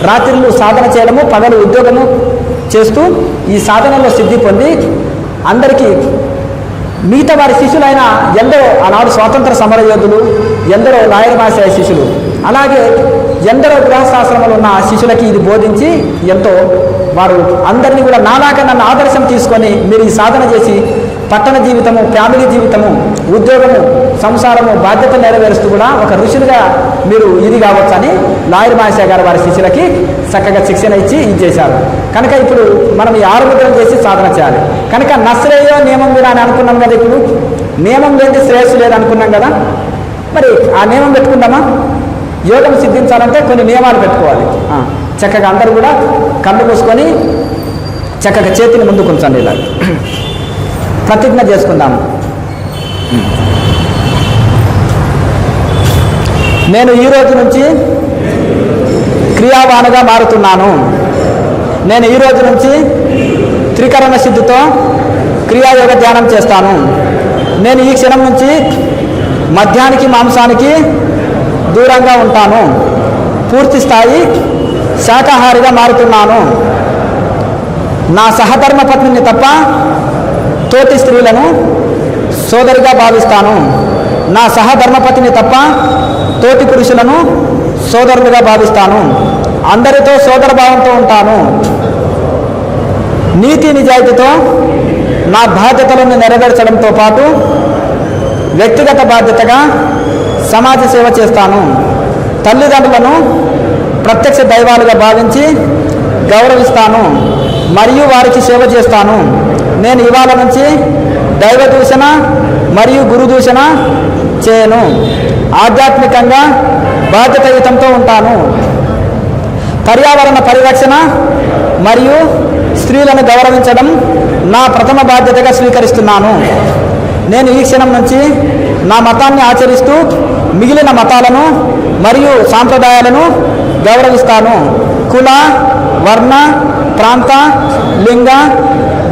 రాత్రిళ్ళు సాధన చేయడము, పగలు ఉద్యోగము చేస్తూ ఈ సాధనలో సిద్ధి పొంది అందరికీ మిగతా వారి శిష్యులైన ఎందరో ఆనాడు స్వాతంత్ర సమర యోధులు, ఎందరో లాయర్ మహాశయ శిష్యులు, అలాగే ఎందరో గృహస్థాశ్రమంలో ఉన్న శిష్యులకి ఇది బోధించి ఎంతో వారు అందరినీ కూడా నాలాగా నన్ను ఆదర్శం తీసుకొని మీరు ఈ సాధన చేసి పట్టణ జీవితము, ఫ్యామిలీ జీవితము, ఉద్యోగము, సంసారము, బాధ్యత నెరవేరుస్తూ కూడా ఒక ఋషులుగా మీరు ఇది కావచ్చని లాయర్ మహాశయ గారు వారి శిష్యులకి చక్కగా శిక్షణ ఇచ్చి ఇది చేశారు. కనుక ఇప్పుడు మనం ఈ 6 ముద్రలు చేసి సాధన చేయాలి. కనుక నశ్రేయో నియమం వినా అని అనుకున్నాం కదా. ఇప్పుడు నియమం లేని శ్రేయస్సు లేదు అనుకున్నాం కదా. మరి ఆ నియమం పెట్టుకుందామా? యోగం సిద్ధించాలంటే కొన్ని నియమాలు పెట్టుకోవాలి. చక్కగా అందరూ కూడా కళ్ళు మూసుకొని చక్కగా చేతిని ముందుకు ఉంచండి. ఇలా ప్రతిజ్ఞ చేసుకుందాము. నేను ఈ రోజు నుంచి క్రియావానుగా మారుతున్నాను. నేను ఈ రోజు నుంచి త్రికరణ సిద్ధితో క్రియాయోగ ధ్యానం చేస్తాను. నేను ఈ క్షణం నుంచి మద్యానికి, మాంసానికి దూరంగా ఉంటాను. పూర్తి స్థాయి శాకాహారిగా మారుతున్నాను. నా సహధర్మ పత్నిని తప్ప తోటి స్త్రీలను సోదరిగా భావిస్తాను. నా సహధర్మపతిని తప్ప తోటి పురుషులను సోదరులుగా భావిస్తాను. అందరితో సోదర భావంతో ఉంటాను. నీతి నిజాయితీతో నా బాధ్యతలను నెరవేర్చడంతో పాటు వ్యక్తిగత బాధ్యతగా సమాజ సేవ చేస్తాను. తల్లిదండ్రులను ప్రత్యక్ష దైవాలుగా భావించి గౌరవిస్తాను మరియు వారికి సేవ చేస్తాను. నేను ఇవాళ నుంచి దైవ దూషణ మరియు గురు దూషణ చేయను. ఆధ్యాత్మికంగా బాధ్యతాయుతంతో ఉంటాను. పర్యావరణ పరిరక్షణ మరియు స్త్రీలను గౌరవించడం నా ప్రథమ బాధ్యతగా స్వీకరిస్తున్నాను. నేను ఈ క్షణం నుంచి నా మతాన్ని ఆచరిస్తూ మిగిలిన మతాలను మరియు సాంప్రదాయాలను గౌరవిస్తాను. కుల, వర్ణ, ప్రాంత, లింగ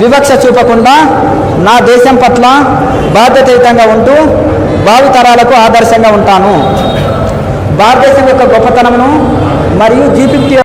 వివక్ష చూపకుండా నా దేశం పట్ల బాధ్యతాయుతంగా ఉంటూ భావితరాలకు ఆదర్శంగా ఉంటాను. భారతదేశం యొక్క గొప్పతనమును మరియు G50